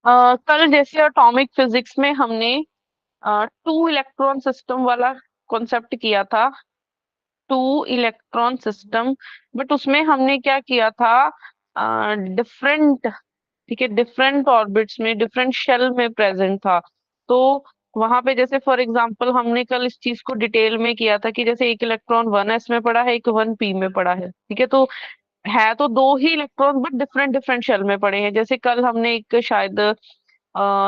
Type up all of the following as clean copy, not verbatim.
कल जैसे atomic physics में हमने टू इलेक्ट्रॉन सिस्टम वाला कॉन्सेप्ट किया था। टू इलेक्ट्रॉन सिस्टम, बट उसमें हमने क्या किया था, डिफरेंट, ठीक है, डिफरेंट ऑर्बिट्स में, डिफरेंट शेल में प्रेजेंट था। तो वहां पे जैसे फॉर एग्जांपल हमने कल इस चीज को डिटेल में किया था कि जैसे एक इलेक्ट्रॉन वन एस में पड़ा है, एक वन पी में पड़ा है, ठीक है। तो है तो दो ही electron but different different shell में पड़े हैं। जैसे कल हमने एक शायद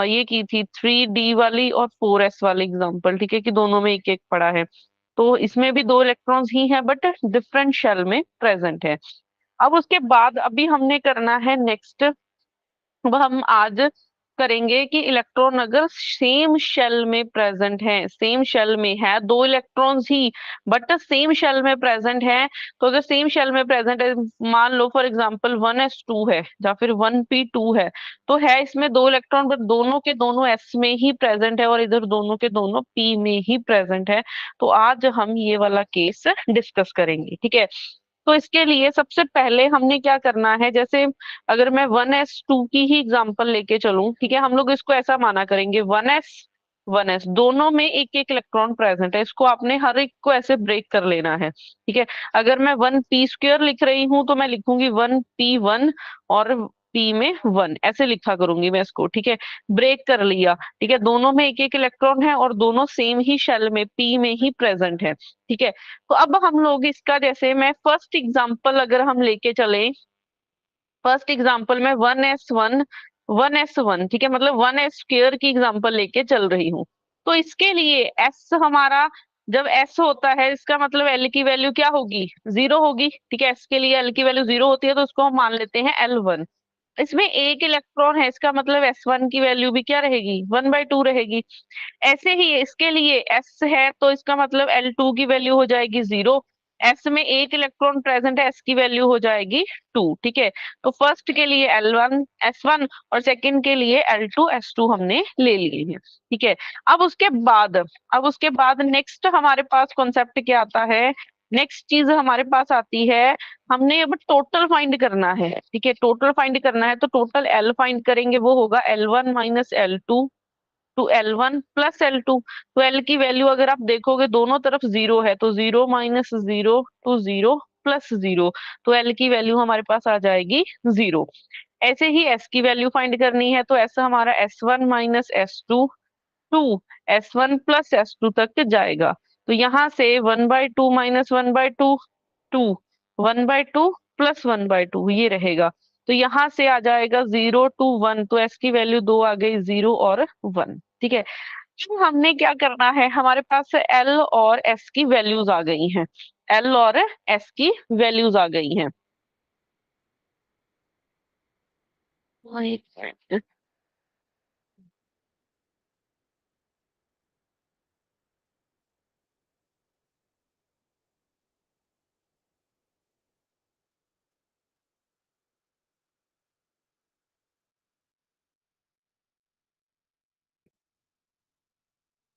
ये की थी थ्री डी वाली और फोर एस वाली एग्जांपल, ठीक है, कि दोनों में एक एक पड़ा है। तो इसमें भी दो इलेक्ट्रॉन्स ही हैं बट डिफरेंट शेल में प्रेजेंट है। अब उसके बाद अभी हमने करना है नेक्स्ट, अब हम आज करेंगे कि इलेक्ट्रॉन अगर सेम शेल में प्रेजेंट है, सेम शेल में है, दो इलेक्ट्रॉन्स ही बट सेम शेल में प्रेजेंट है। तो अगर सेम शेल में प्रेजेंट है, मान लो for example one S two है या फिर वन पी टू है, तो है इसमें दो इलेक्ट्रॉन बट दोनों के दोनों एस में ही प्रेजेंट है और इधर दोनों के दोनों पी में ही प्रेजेंट है। तो आज हम ये वाला केस डिस्कस करेंगे, ठीक है। तो इसके लिए सबसे पहले हमने क्या करना है, जैसे अगर मैं वन एस टू की ही एग्जांपल लेके चलूं, ठीक है, हम लोग इसको ऐसा माना करेंगे वन एस दोनों में एक एक इलेक्ट्रॉन प्रेजेंट है। इसको आपने हर एक को ऐसे ब्रेक कर लेना है, ठीक है। अगर मैं वन पी स्क्वेयर लिख रही हूँ तो मैं लिखूंगी वन पी वन और पी में वन, ऐसे लिखा करूंगी मैं इसको, ठीक है। ब्रेक कर लिया, ठीक है, दोनों में एक एक इलेक्ट्रॉन है और दोनों सेम ही शेल में पी में ही प्रेजेंट है, ठीक है। तो अब हम लोग इसका, जैसे मैं फर्स्ट एग्जांपल अगर हम लेके चले, फर्स्ट एग्जांपल में वन एस वन, ठीक है, मतलब वन एस स्क्वेयर की एग्जांपल लेके चल रही हूँ। तो इसके लिए एस हमारा, जब एस होता है इसका मतलब एल की वैल्यू क्या होगी, जीरो होगी, ठीक है। एस के लिए एल की वैल्यू जीरो होती है तो उसको हम मान लेते हैं एल वन। इसमें एक इलेक्ट्रॉन है, इसका मतलब एस वन की वैल्यू भी क्या रहेगी, वन बाई टू रहेगी। ऐसे ही इसके लिए एस है तो इसका मतलब एल टू की वैल्यू हो जाएगी जीरो। एस में एक इलेक्ट्रॉन प्रेजेंट है, एस की वैल्यू हो जाएगी टू, ठीक है। तो फर्स्ट के लिए एल वन एस वन और सेकंड के लिए एल टू एस टू हमने ले लिए हैं, ठीक है। अब उसके बाद नेक्स्ट हमारे पास कॉन्सेप्ट क्या आता है, नेक्स्ट चीज हमारे पास आती है, हमने अब टोटल फाइंड करना है, ठीक है। टोटल फाइंड करना है तो टोटल एल फाइंड करेंगे, वो होगा L one minus L two L one plus L two. तो एल की वैल्यू अगर आप देखोगे दोनों तरफ जीरो है, तो zero minus zero two zero plus zero, तो एल की वैल्यू हमारे पास आ जाएगी जीरो। ऐसे ही एस की वैल्यू फाइंड करनी है तो ऐसा हमारा S one minus S two to S one plus S two तक जाएगा। तो यहाँ से one by two minus one by two, two, one by two plus one by two ये रहेगा। तो यहाँ से आ जाएगा जीरो टू वन, तो एस की वैल्यू दो आ गई, जीरो और वन, ठीक है। अब हमने क्या करना है, हमारे पास एल और एस की वैल्यूज आ गई हैं, एल और एस की वैल्यूज आ गई हैं। एक मिनट।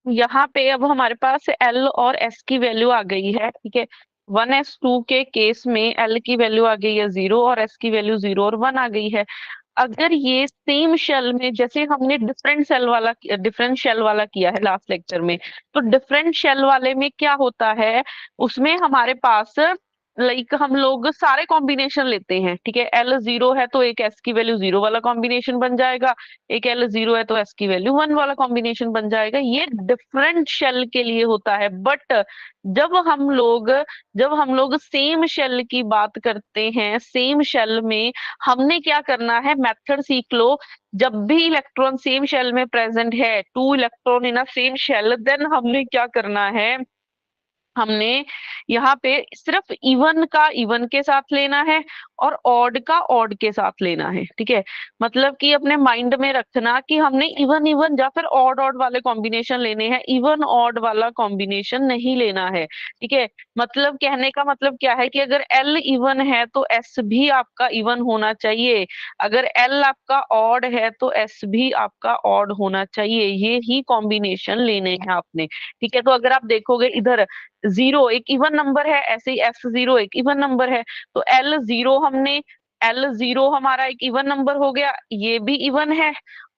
यहाँ पे अब हमारे पास एल और एस की वैल्यू आ गई है, ठीक है। वन एस टू के केस में एल की वैल्यू आ गई है जीरो और एस की वैल्यू जीरो और वन आ गई है। अगर ये सेम शेल में, जैसे हमने डिफरेंट शेल वाला किया है लास्ट लेक्चर में, तो डिफरेंट शेल वाले में क्या होता है, उसमें हमारे पास लाइक हम लोग सारे कॉम्बिनेशन लेते हैं, ठीक है। एल जीरो है तो एक एस की वैल्यू जीरो वाला कॉम्बिनेशन बन जाएगा, एक एल जीरो है तो एस की वैल्यू वन वाला कॉम्बिनेशन बन जाएगा। ये डिफरेंट शेल के लिए होता है। बट जब हम लोग जब हम लोग सेम शेल की बात करते हैं, सेम शेल में हमने क्या करना है, मेथड सीख लो। जब भी इलेक्ट्रॉन सेम शेल में प्रेजेंट है, two electron in a same shell, then हमने क्या करना है, हमने यहाँ पे सिर्फ इवन का इवन के साथ लेना है और ऑड का ऑड के साथ लेना है, ठीक है। मतलब कि अपने माइंड में रखना कि हमने इवन इवन या फिर ऑड ऑड वाले कॉम्बिनेशन लेने हैं, इवन ऑड वाला कॉम्बिनेशन नहीं लेना है, ठीक है। मतलब कहने का मतलब क्या है कि अगर एल इवन है तो एस भी आपका इवन होना चाहिए, अगर एल आपका ऑड है तो एस भी आपका ऑड होना चाहिए, ये ही कॉम्बिनेशन लेने हैं आपने, ठीक है। तो अगर आप देखोगे इधर जीरो एक इवन नंबर है, ऐसे ही एस जीरो एक इवन नंबर है, तो एल जीरो हमने L0 हमारा एक इवन नंबर हो गया, ये भी इवन है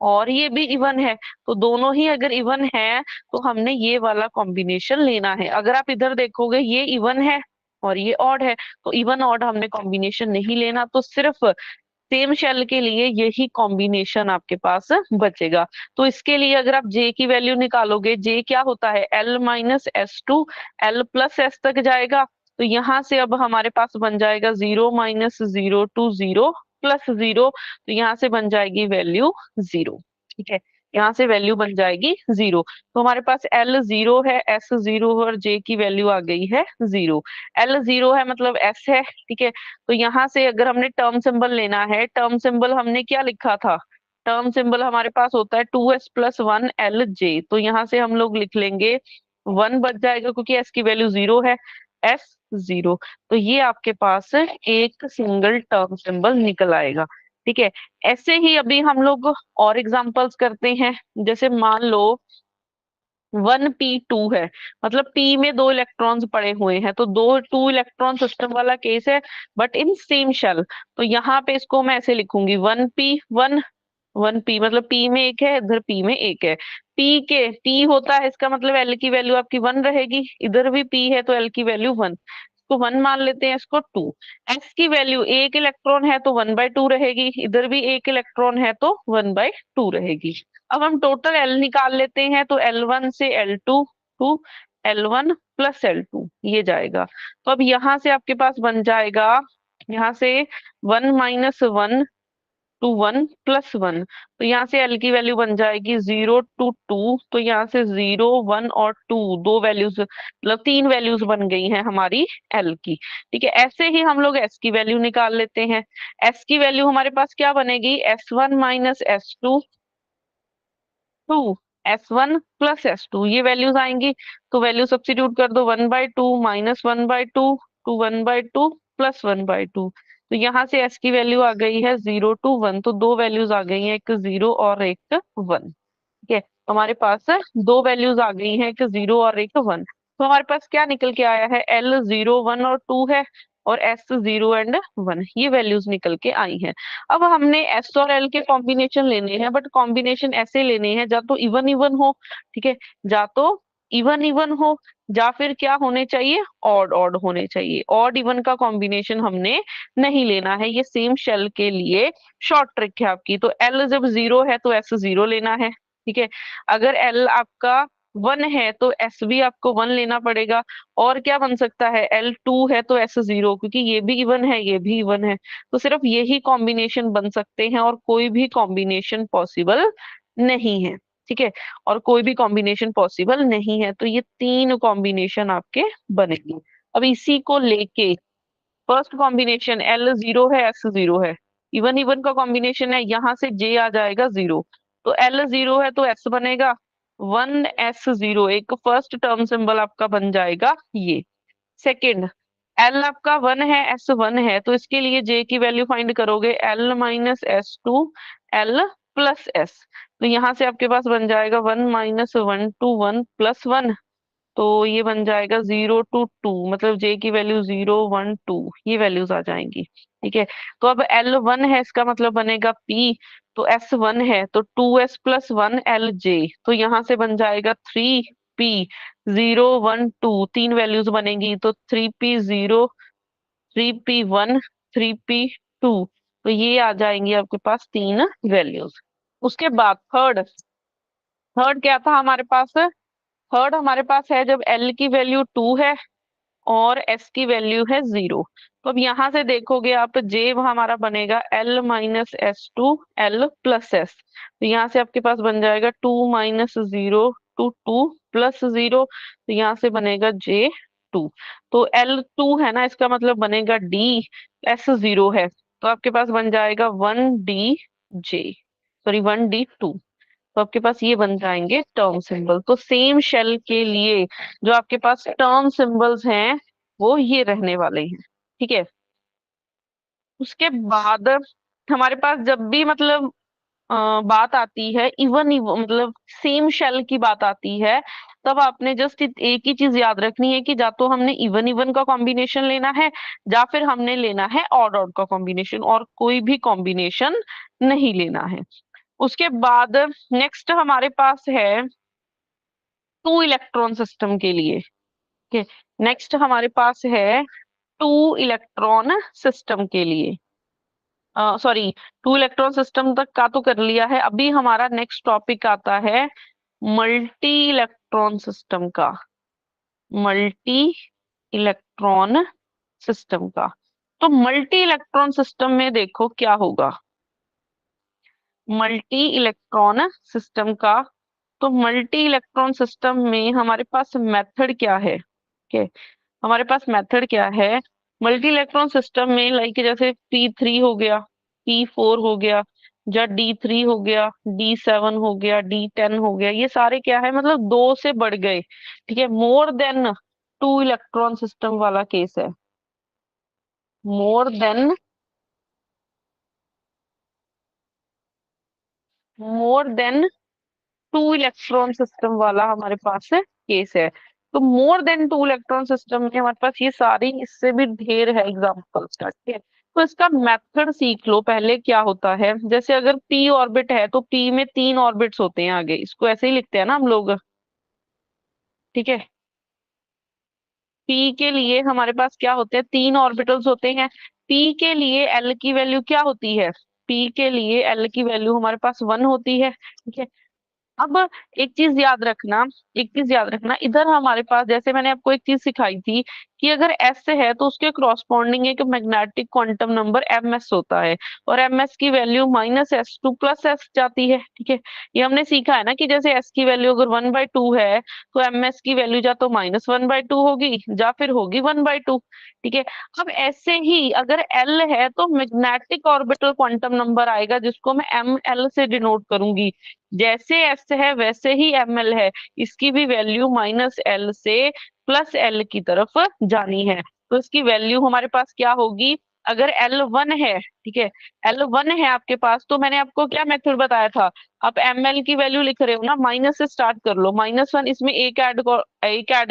और ये भी इवन है, तो दोनों ही अगर इवन है तो हमने ये वाला कॉम्बिनेशन लेना है। अगर आप इधर देखोगे ये इवन है और ये ऑड है, तो इवन ऑड हमने कॉम्बिनेशन नहीं लेना, तो सिर्फ सेम शेल के लिए यही कॉम्बिनेशन आपके पास बचेगा। तो इसके लिए अगर आप जे की वैल्यू निकालोगे, जे क्या होता है, L-S2, L+S तक जाएगा, तो यहाँ से अब हमारे पास बन जाएगा 0 - 0 to 0 + 0, तो यहाँ से बन जाएगी वैल्यू 0। ठीक है, यहाँ से वैल्यू बन जाएगी 0। तो हमारे पास L0 है, S0 और J की वैल्यू आ गई है 0। L0 है मतलब S है। ठीक है, तो यहाँ से अगर हमने टर्म सिंबल लेना है, टर्म सिंबल हमने क्या लिखा था, टर्म सिंबल हमारे पास होता है 2s + 1 LJ, तो यहाँ से हम लोग लिख लेंगे 1 बच जाएगा क्योंकि s की वैल्यू 0 है, S0। तो ये आपके पास एक सिंगल टर्म सिंबल निकल आएगा। ठीक है, ऐसे ही अभी हम लोग और एग्जांपल्स करते हैं। जैसे मान लो 1p2 है, मतलब p में 2 इलेक्ट्रॉन्स पड़े हुए हैं, तो 2 इलेक्ट्रॉन सिस्टम वाला केस है, बट इन सेम शेल। तो यहाँ पे इसको मैं ऐसे लिखूंगी 1p1, 1p मतलब p में एक है, इधर p में एक है। p होता है, इसका मतलब l की वैल्यू आपकी 1 रहेगी, इधर भी p है तो l की वैल्यू 1, तो 1 मान लेते हैं, इसको 2। s की वैल्यू एक इलेक्ट्रॉन है तो 1/2 रहेगी, इधर भी एक इलेक्ट्रॉन है तो 1/2 रहेगी। अब हम टोटल L निकाल लेते हैं, तो L1 से L2 टू L1 + L2 ये जाएगा। तो अब यहाँ से आपके पास बन जाएगा, यहाँ से 1 - 1 to 1 + 1, तो यहाँ से L की वैल्यू बन जाएगी 0 to 2, तो यहाँ से 0, 1 और 2 दो वैल्यूज मतलब 3 वैल्यूज बन गई हैं हमारी L की। ठीक है, ऐसे ही हम लोग S की वैल्यू निकाल लेते हैं। S की वैल्यू हमारे पास क्या बनेगी, S1 - S2 to S1 + S2 ये वैल्यूज आएंगी, तो वैल्यू सब्स्टिट्यूट कर दो, 1/2 - 1/2 टू 1/2 + 1/2, तो यहाँ से S की वैल्यू आ गई है 0 to 1, तो दो वैल्यूज आ गई हैं, एक 0 और एक 1। ठीक है, हमारे पास दो वैल्यूज आ गई हैं, एक 0 और एक 1। तो हमारे पास क्या निकल के आया है, L0, 1 और 2 है, और S0 एंड 1 ये वैल्यूज निकल के आई हैं। अब हमने S और L के कॉम्बिनेशन लेने हैं, बट कॉम्बिनेशन ऐसे लेने हैं जा तो इवन इवन हो, ठीक है, जा तो इवन इवन हो, या फिर क्या होने चाहिए, ऑड ऑड होने चाहिए। ऑड इवन का कॉम्बिनेशन हमने नहीं लेना है, ये सेम शेल के लिए शॉर्ट ट्रिक है आपकी। तो L जब 0 है तो S0 लेना है। ठीक है, अगर L आपका 1 है तो S भी आपको 1 लेना पड़ेगा। और क्या बन सकता है, L2 है तो S0, क्योंकि ये भी इवन है ये भी इवन है, तो सिर्फ यही कॉम्बिनेशन बन सकते हैं और कोई भी कॉम्बिनेशन पॉसिबल नहीं है। ठीक है, और कोई भी कॉम्बिनेशन पॉसिबल नहीं है, तो ये 3 कॉम्बिनेशन आपके बनेंगे। अब इसी को लेके फर्स्ट कॉम्बिनेशन L0 है S0 है, इवन इवन का कॉम्बिनेशन है, यहाँ से J आ जाएगा 0, तो L0 है तो S बनेगा 1s0, एक फर्स्ट टर्म सिंबल आपका बन जाएगा ये। सेकंड, L आपका 1 है S1 है, तो इसके लिए J की वैल्यू फाइंड करोगे, L - S2 L + S, तो यहाँ से आपके पास बन जाएगा 1 - 1 to 1 + 1, तो ये बन जाएगा 0 to 2, मतलब J की वैल्यू 0, 1, 2 ये वैल्यूज आ जाएंगी। ठीक है, तो अब L1 है, इसका मतलब बनेगा P, तो S1 है तो 2s + 1 LJ, तो यहाँ से बन जाएगा 3P, 0, 1, 2 तीन वैल्यूज बनेगी, तो 3P0, 3P1, 3P2, तो ये आ जाएंगी आपके पास तीन वैल्यूज। उसके बाद थर्ड, थर्ड क्या था हमारे पास, थर्ड हमारे पास है जब L की वैल्यू 2 है और S की वैल्यू है 0, तो अब यहाँ से देखोगे आप J हमारा बनेगा L - S2 L + S, तो यहाँ से आपके पास बन जाएगा 2 - 0 to 2 + 0, तो यहाँ से बनेगा J2, तो L2 है ना, इसका मतलब बनेगा D, S0 है, तो आपके पास बन जाएगा 1DJ, सॉरी 1D2, तो आपके पास ये बन जाएंगे टर्म सिंबल। तो सेम शेल के लिए जो आपके पास टर्म सिंबल्स हैं वो ये रहने वाले हैं। ठीक है, उसके बाद हमारे पास जब भी मतलब बात आती है इवन मतलब सेम शेल की बात आती है, तब आपने जस्ट एक ही चीज याद रखनी है कि या तो हमने इवन इवन का कॉम्बिनेशन लेना है या फिर हमने लेना है ऑड ऑड का कॉम्बिनेशन, और कोई भी कॉम्बिनेशन नहीं लेना है। उसके बाद नेक्स्ट हमारे पास है टू इलेक्ट्रॉन सिस्टम के लिए। ओके, नेक्स्ट हमारे पास है टू इलेक्ट्रॉन सिस्टम के लिए, सॉरी, टू इलेक्ट्रॉन सिस्टम तक का तो कर लिया है। अभी हमारा नेक्स्ट टॉपिक आता है मल्टी इलेक्ट्रॉन सिस्टम का, मल्टी इलेक्ट्रॉन सिस्टम का। तो मल्टी इलेक्ट्रॉन सिस्टम में देखो क्या होगा, मल्टी इलेक्ट्रॉन सिस्टम का। तो मल्टी इलेक्ट्रॉन सिस्टम में हमारे पास मेथड क्या है, ओके, हमारे पास मेथड क्या है मल्टी इलेक्ट्रॉन सिस्टम में, लाइक जैसे P3 हो गया, P4 हो गया, या D3 हो गया, D7 हो गया, D10 हो गया, ये सारे क्या है, मतलब दो से बढ़ गए, ठीक है, more than two electron system वाला केस है, more than, more than two electron system वाला हमारे पास केस है। तो more than two electron system में हमारे पास ये सारी, इससे भी ढेर है एग्जांपल्स का, ठीक है। तो इसका मेथड सीख लो पहले क्या होता है। जैसे अगर p ऑर्बिट है तो p में तीन ऑर्बिट्स होते हैं आगे, इसको ऐसे ही लिखते हैं ना हम लोग, ठीक है। p के लिए हमारे पास क्या होते हैं, तीन ऑर्बिटल्स होते हैं। p के लिए l की वैल्यू क्या होती है, p के लिए l की वैल्यू हमारे पास 1 होती है, ठीक है। अब एक चीज याद रखना, एक चीज याद रखना, इधर हमारे पास जैसे मैंने आपको एक चीज सिखाई थी कि अगर एस है तो उसके क्रॉसपोंडिंग एक magnetic quantum number M S होता है, और एम एस की वैल्यू -s2 + s जाती है, ठीक है। ये हमने सीखा है ना कि जैसे एस की वैल्यू अगर 1/2 है तो एम एस की वैल्यू या तो -1/2 होगी या फिर होगी 1/2, ठीक है। अब ऐसे ही अगर एल है तो मैग्नेटिक ऑर्बिटल क्वांटम नंबर आएगा जिसको मैं एम एल से डिनोट करूंगी। जैसे एस है वैसे ही एम एल है, इसकी भी वैल्यू -l से +l की तरफ जानी है। तो इसकी वैल्यू हमारे पास क्या होगी, अगर L1 है, ठीक है, L1 है आपके पास, तो मैंने आपको क्या मेथड बताया था, आप ml की वैल्यू लिख रहे हो ना, माइनस से स्टार्ट कर लो, -1, इसमें एक ऐड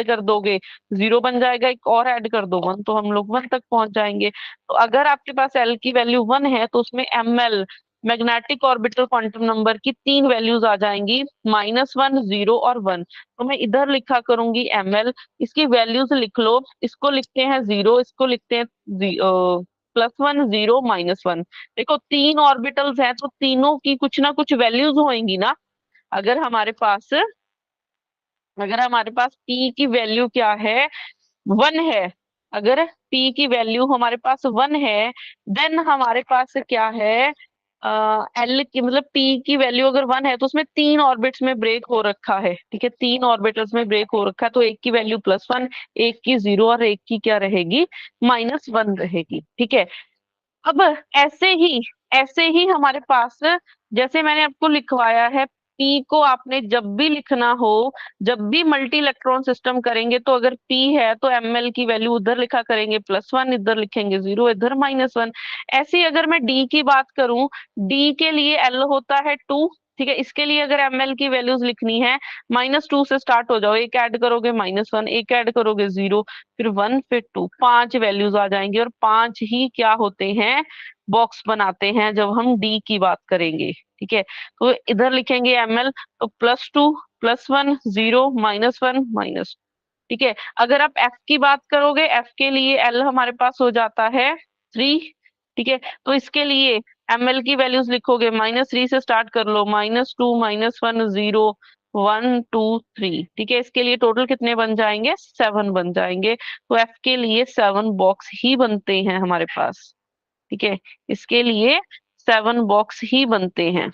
कर दोगे, 0 बन जाएगा, एक और ऐड कर दो 1, तो हम लोग 1 तक पहुंच जाएंगे। तो अगर आपके पास L की वैल्यू 1 है तो उसमें ml magnetic orbital quantum number की तीन वैल्यूज आ जाएंगी, -1, 0 और 1। तो मैं इधर लिखा करूंगी ml, इसकी वैल्यूज लिख लो, इसको लिखते हैं 0, इसको लिखते हैं +1, 0, -1। देखो तीन ऑर्बिटल्स हैं तो तीनों की कुछ ना कुछ वैल्यूज होंगी ना। अगर हमारे पास अगर हमारे पास p की वैल्यू क्या है, 1 है, अगर p की वैल्यू हमारे पास 1 है, देन हमारे पास क्या है, एल की मतलब p की वैल्यू अगर 1 है तो उसमें तीन ऑर्बिट्स में ब्रेक हो रखा है, ठीक है, तीन ऑर्बिटल्स में ब्रेक हो रखा है, तो एक की वैल्यू +1, एक की 0 और एक की क्या रहेगी, -1 रहेगी, ठीक है। अब ऐसे ही हमारे पास, जैसे मैंने आपको लिखवाया है, पी को आपने जब भी लिखना हो, जब भी मल्टी इलेक्ट्रॉन सिस्टम करेंगे तो अगर पी है तो एमएल की वैल्यू उधर लिखा करेंगे +1, इधर लिखेंगे 0, इधर -1। ऐसे ही अगर मैं डी की बात करूं, डी के लिए एल होता है 2, ठीक है, इसके लिए अगर एमएल की वैल्यूज लिखनी है, -2 से स्टार्ट हो जाओ, एक ऐड करोगे -1, एक ऐड करोगे 0, फिर 1, फिर 2, 5 वैल्यूज आ जाएंगी, और 5 ही क्या होते हैं, बॉक्स बनाते हैं जब हम डी की बात करेंगे, ठीक है। तो इधर लिखेंगे ml, तो +2, +1, 0, -1, माइनस, ठीक है। अगर आप f की बात करोगे, f के लिए l हमारे पास हो जाता है 3, ठीक है। तो इसके लिए ml की वैल्यूज लिखोगे, -3 से स्टार्ट कर लो, -2, -1, 0, 1, 2, 3, ठीक है। इसके लिए टोटल कितने बन जाएंगे, 7 बन जाएंगे। तो f के लिए 7 बॉक्स ही बनते हैं हमारे पास, ठीक है, इसके लिए 7 बॉक्स ही बनते हैं।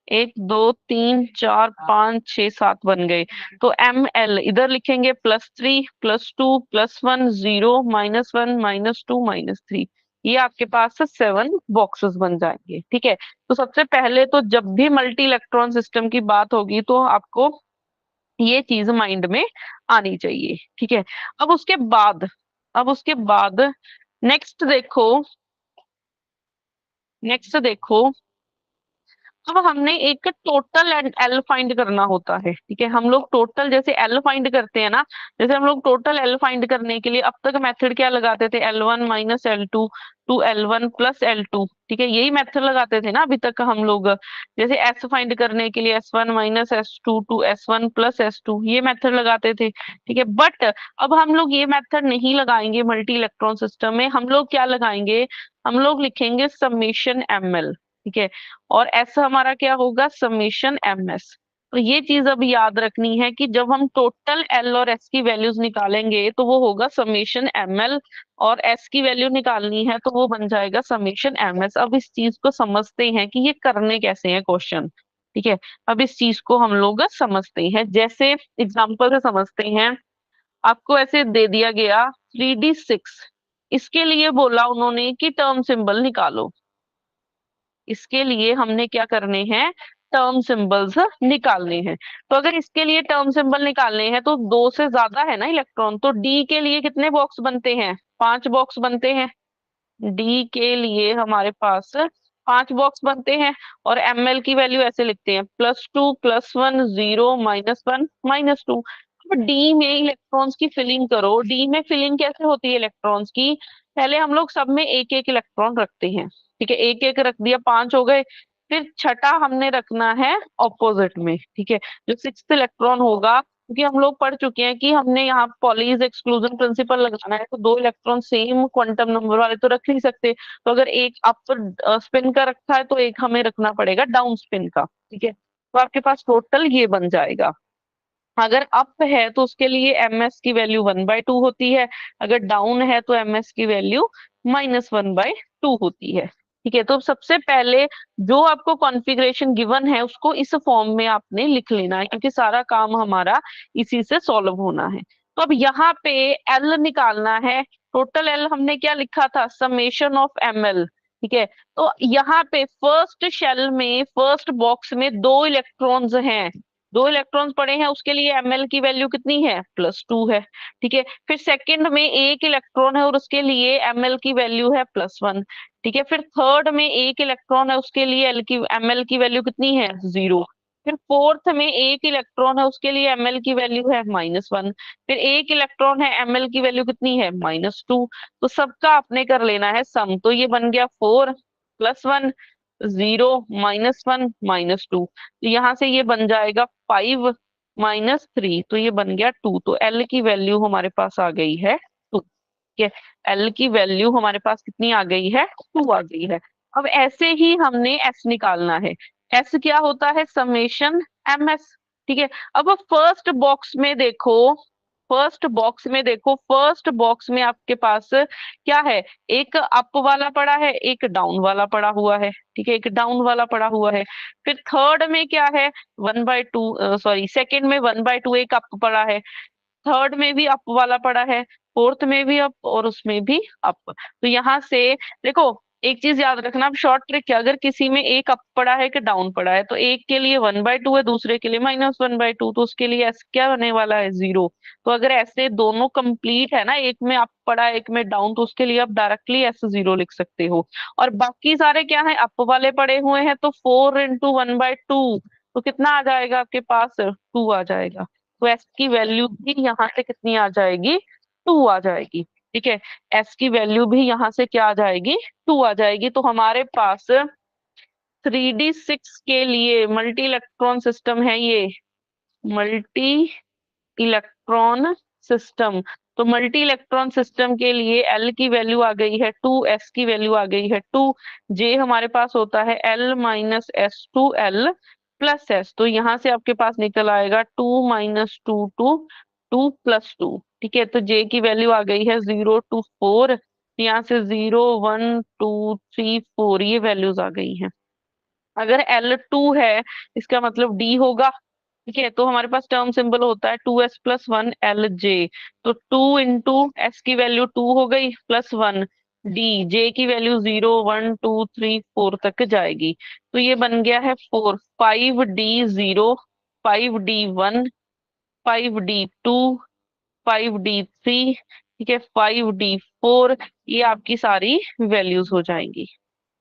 1, 2, 3, 4, 5, 6, 7 बन गए। तो ml इधर लिखेंगे +3, +2, +1, 0, -1, -2, -3, ये आपके पास 7 बॉक्सेस बन जाएंगे, ठीक है। तो सबसे पहले तो जब भी मल्टी इलेक्ट्रॉन सिस्टम की बात होगी तो आपको ये चीज माइंड में आनी चाहिए, ठीक है। अब उसके बाद अब उसके बाद नेक्स्ट देखो, नेक्स्ट देखो, अब हमने एक टोटल एंड एल फाइंड करना होता है, ठीक है। हम लोग टोटल जैसे एल फाइंड करते हैं ना, जैसे हम लोग टोटल एल फाइंड करने के लिए अब तक मेथड क्या लगाते थे, L1 minus L2 to L1 plus L2, ठीक है, यही मेथड लगाते थे ना अभी तक हम लोग। जैसे एस फाइंड करने के लिए S1 minus S2 to S1 plus S2, ये मेथड लगाते थे, ठीक है। बट अब हम लोग ये मेथड नहीं लगाएंगे मल्टी इलेक्ट्रॉन सिस्टम में, हम लोग क्या लगाएंगे, हम लोग लिखेंगे समेशन ML, ठीक है। और एस हमारा क्या होगा, समेशन MS। तो ये चीज अब याद रखनी है कि जब हम टोटल एल और एस की वैल्यूज निकालेंगे तो वो होगा समेशन ML, और एस की वैल्यू निकालनी है तो वो बन जाएगा समेशन MS। अब इस चीज को समझते हैं कि ये करने कैसे हैं क्वेश्चन, ठीक है। अब इस चीज को हम लोग समझते हैं, जैसे एग्जाम्पल से समझते हैं। आपको ऐसे दे दिया गया 3D6, इसके लिए बोला उन्होंने कि टर्म सिंबल निकालो। इसके लिए हमने क्या करने हैं, टर्म सिंबल्स निकालने हैं। तो अगर इसके लिए टर्म सिंबल निकालने हैं तो दो से ज्यादा है ना इलेक्ट्रॉन, तो डी के लिए कितने बॉक्स बनते हैं, 5 बॉक्स बनते हैं। डी के लिए हमारे पास 5 बॉक्स बनते हैं। और ML की वैल्यू ऐसे लिखते हैं, +2 +1 0 -1 -2। अब डी में इलेक्ट्रॉन्स की फिलिंग करो, डी में फिलिंग कैसे होती है इलेक्ट्रॉन्स की, पहले हम लोग सब में एक एक इलेक्ट्रॉन रखते हैं, ठीक है, एक एक रख दिया, 5 हो गए। फिर छठा हमने रखना है ऑपोजिट में, ठीक है, जो 6th इलेक्ट्रॉन होगा, क्योंकि हम लोग पढ़ चुके हैं कि हमने यहाँ पॉलीज एक्सक्लूजन प्रिंसिपल लगाना है, तो 2 इलेक्ट्रॉन सेम क्वांटम नंबर वाले तो रख नहीं सकते। तो अगर एक अप स्पिन का रखा है तो एक हमें रखना पड़ेगा डाउन स्पिन का, ठीक है। तो आपके पास टोटल ये बन जाएगा। अगर अप है तो उसके लिए MS की वैल्यू 1/2 होती है, अगर डाउन है तो MS की वैल्यू -1/2 होती है, ठीक है। तो सबसे पहले जो आपको कॉन्फ़िगरेशन गिवन है उसको इस फॉर्म में आपने लिख लेना है, क्योंकि सारा काम हमारा इसी से सॉल्व होना है। तो अब यहाँ पे एल निकालना है, टोटल एल हमने क्या लिखा था, समेशन ऑफ ML, ठीक है। तो यहाँ पे फर्स्ट शेल में, फर्स्ट बॉक्स में 2 इलेक्ट्रॉन्स हैं, 2 इलेक्ट्रॉन्स पड़े हैं, उसके लिए ML की वैल्यू कितनी है, +2 है, ठीक है। फिर सेकंड में एक इलेक्ट्रॉन है और उसके लिए ML की वैल्यू है +1, ठीक है। फिर थर्ड में एक इलेक्ट्रॉन है, उसके लिए ML की वैल्यू कितनी है, 0। फिर फोर्थ में एक इलेक्ट्रॉन है, उसके लिए ML की वैल्यू है -1। फिर एक इलेक्ट्रॉन है, ML की वैल्यू कितनी है, -2। तो सबका आपने कर लेना है सम, तो ये बन गया 4 +1 0 -1 -2। तो यहाँ से ये बन जाएगा 5 -3, तो ये बन गया 2। तो एल की वैल्यू हमारे पास आ गई है 2, ठीक है। एल की वैल्यू हमारे पास कितनी आ गई है, 2 आ गई है। अब ऐसे ही हमने एस निकालना है। एस क्या होता है, समेशन MS, ठीक है। अब फर्स्ट बॉक्स में देखो, फर्स्ट बॉक्स में देखो, फर्स्ट बॉक्स में आपके पास क्या है, एक अप वाला पड़ा है, एक डाउन वाला पड़ा हुआ है, ठीक है, एक डाउन वाला पड़ा हुआ है। फिर थर्ड में क्या है, 1/2, सॉरी सेकंड में 1/2 एक अप पड़ा है, थर्ड में भी अप वाला पड़ा है, फोर्थ में भी अप और उसमें भी अप। तो यहाँ से देखो, एक चीज याद रखना, अब शॉर्ट ट्रिक है, अगर किसी में एक अप पड़ा है कि डाउन पड़ा है, तो एक के लिए 1/2 है, दूसरे के लिए -1/2, तो उसके लिए एस क्या बने वाला है, 0। तो अगर ऐसे दोनों कंप्लीट है ना, एक में अप पड़ा है एक में डाउन, तो उसके लिए आप डायरेक्टली S0 लिख सकते हो। और बाकी सारे क्या है, अप वाले पड़े हुए हैं, तो 4 × 1/2, तो कितना आ जाएगा आपके पास, 2 आ जाएगा। तो एस की वैल्यू भी यहाँ से कितनी आ जाएगी, 2 आ जाएगी, ठीक है। एस की वैल्यू भी यहाँ से क्या आ जाएगी, 2 आ जाएगी। तो हमारे पास 3D6 के लिए मल्टी इलेक्ट्रॉन सिस्टम है ये, मल्टी इलेक्ट्रॉन सिस्टम। तो मल्टी इलेक्ट्रॉन सिस्टम के लिए एल की वैल्यू आ गई है 2, एस की वैल्यू आ गई है 2, जे हमारे पास होता है L -S2 L +S। तो यहाँ से आपके पास निकल आएगा 2 -2 2 2 +2, ठीक है। तो जे की वैल्यू आ गई है 0 to 4, यहाँ से 0 1 2 3 4 ये वैल्यूज आ गई हैं। अगर L2 है, इसका मतलब D होगा, ठीक है। तो हमारे पास टर्म सिंबल होता है 2s+1 LJ। तो 2 × S की वैल्यू 2 हो गई, +1 D, J की वैल्यू 0 1 2 3 4 तक जाएगी। तो ये बन गया है 4, 5D0, 5D1, 5D2, 5D3, ठीक है, 5D4, ये आपकी सारी वैल्यूज हो जाएंगी।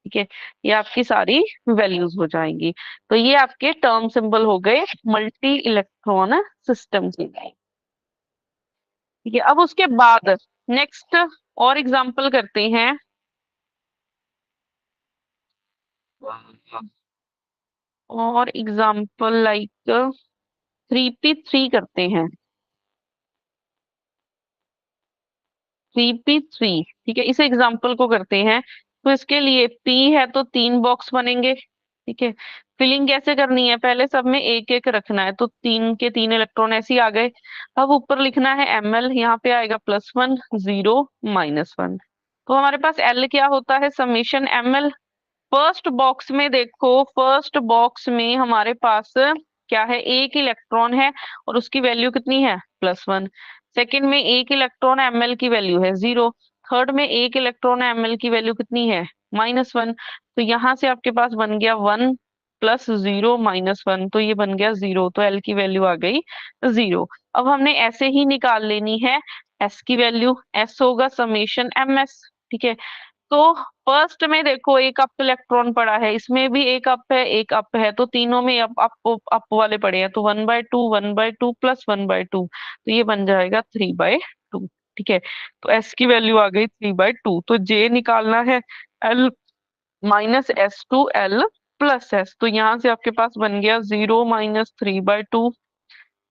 ठीक है, ये आपकी सारी वैल्यूज हो जाएंगी। तो ये आपके टर्म सिंबल हो गए मल्टी इलेक्ट्रॉन सिस्टम के लिए। ठीक है, अब उसके बाद नेक्स्ट और एग्जांपल करते हैं। और एग्जांपल लाइक 3p3 करते हैं। 3p3, ठीक है, इस एग्जांपल को करते हैं। तो इसके लिए p है तो 3 बॉक्स बनेंगे। ठीक है, फिलिंग कैसे करनी है, पहले सब में एक एक रखना है, तो 3 के 3 इलेक्ट्रॉन ऐसे ही आ गए। अब ऊपर लिखना है ml, यहाँ पे आएगा +1 0 -1। तो हमारे पास l क्या होता है, समेशन ml। फर्स्ट बॉक्स में देखो, फर्स्ट बॉक्स में हमारे पास क्या है, एक इलेक्ट्रॉन है और उसकी वैल्यू कितनी है, +1। सेकंड में एक इलेक्ट्रॉन ml की वैल्यू है 0। थर्ड में एक इलेक्ट्रॉन ml की वैल्यू कितनी है, -1। तो यहाँ से आपके पास बन गया 1 + 0 -1, तो ये बन गया 0, तो l की वैल्यू आ गई 0। अब हमने ऐसे ही निकाल लेनी है s की वैल्यू। s होगा समेशन ms। ठीक है, तो फर्स्ट में देखो एक अप इलेक्ट्रॉन पड़ा है, इसमें भी एक अप है एक अप है, तो तीनों में अप अप अप वाले पड़े हैं, तो 1/2 1/2 +1/2, तो ये बन जाएगा 3/2। ठीक है, तो s की वैल्यू आ गई 3/2। तो j निकालना है, l -s to l + s। तो यहाँ से आपके पास बन गया 0 - 3/2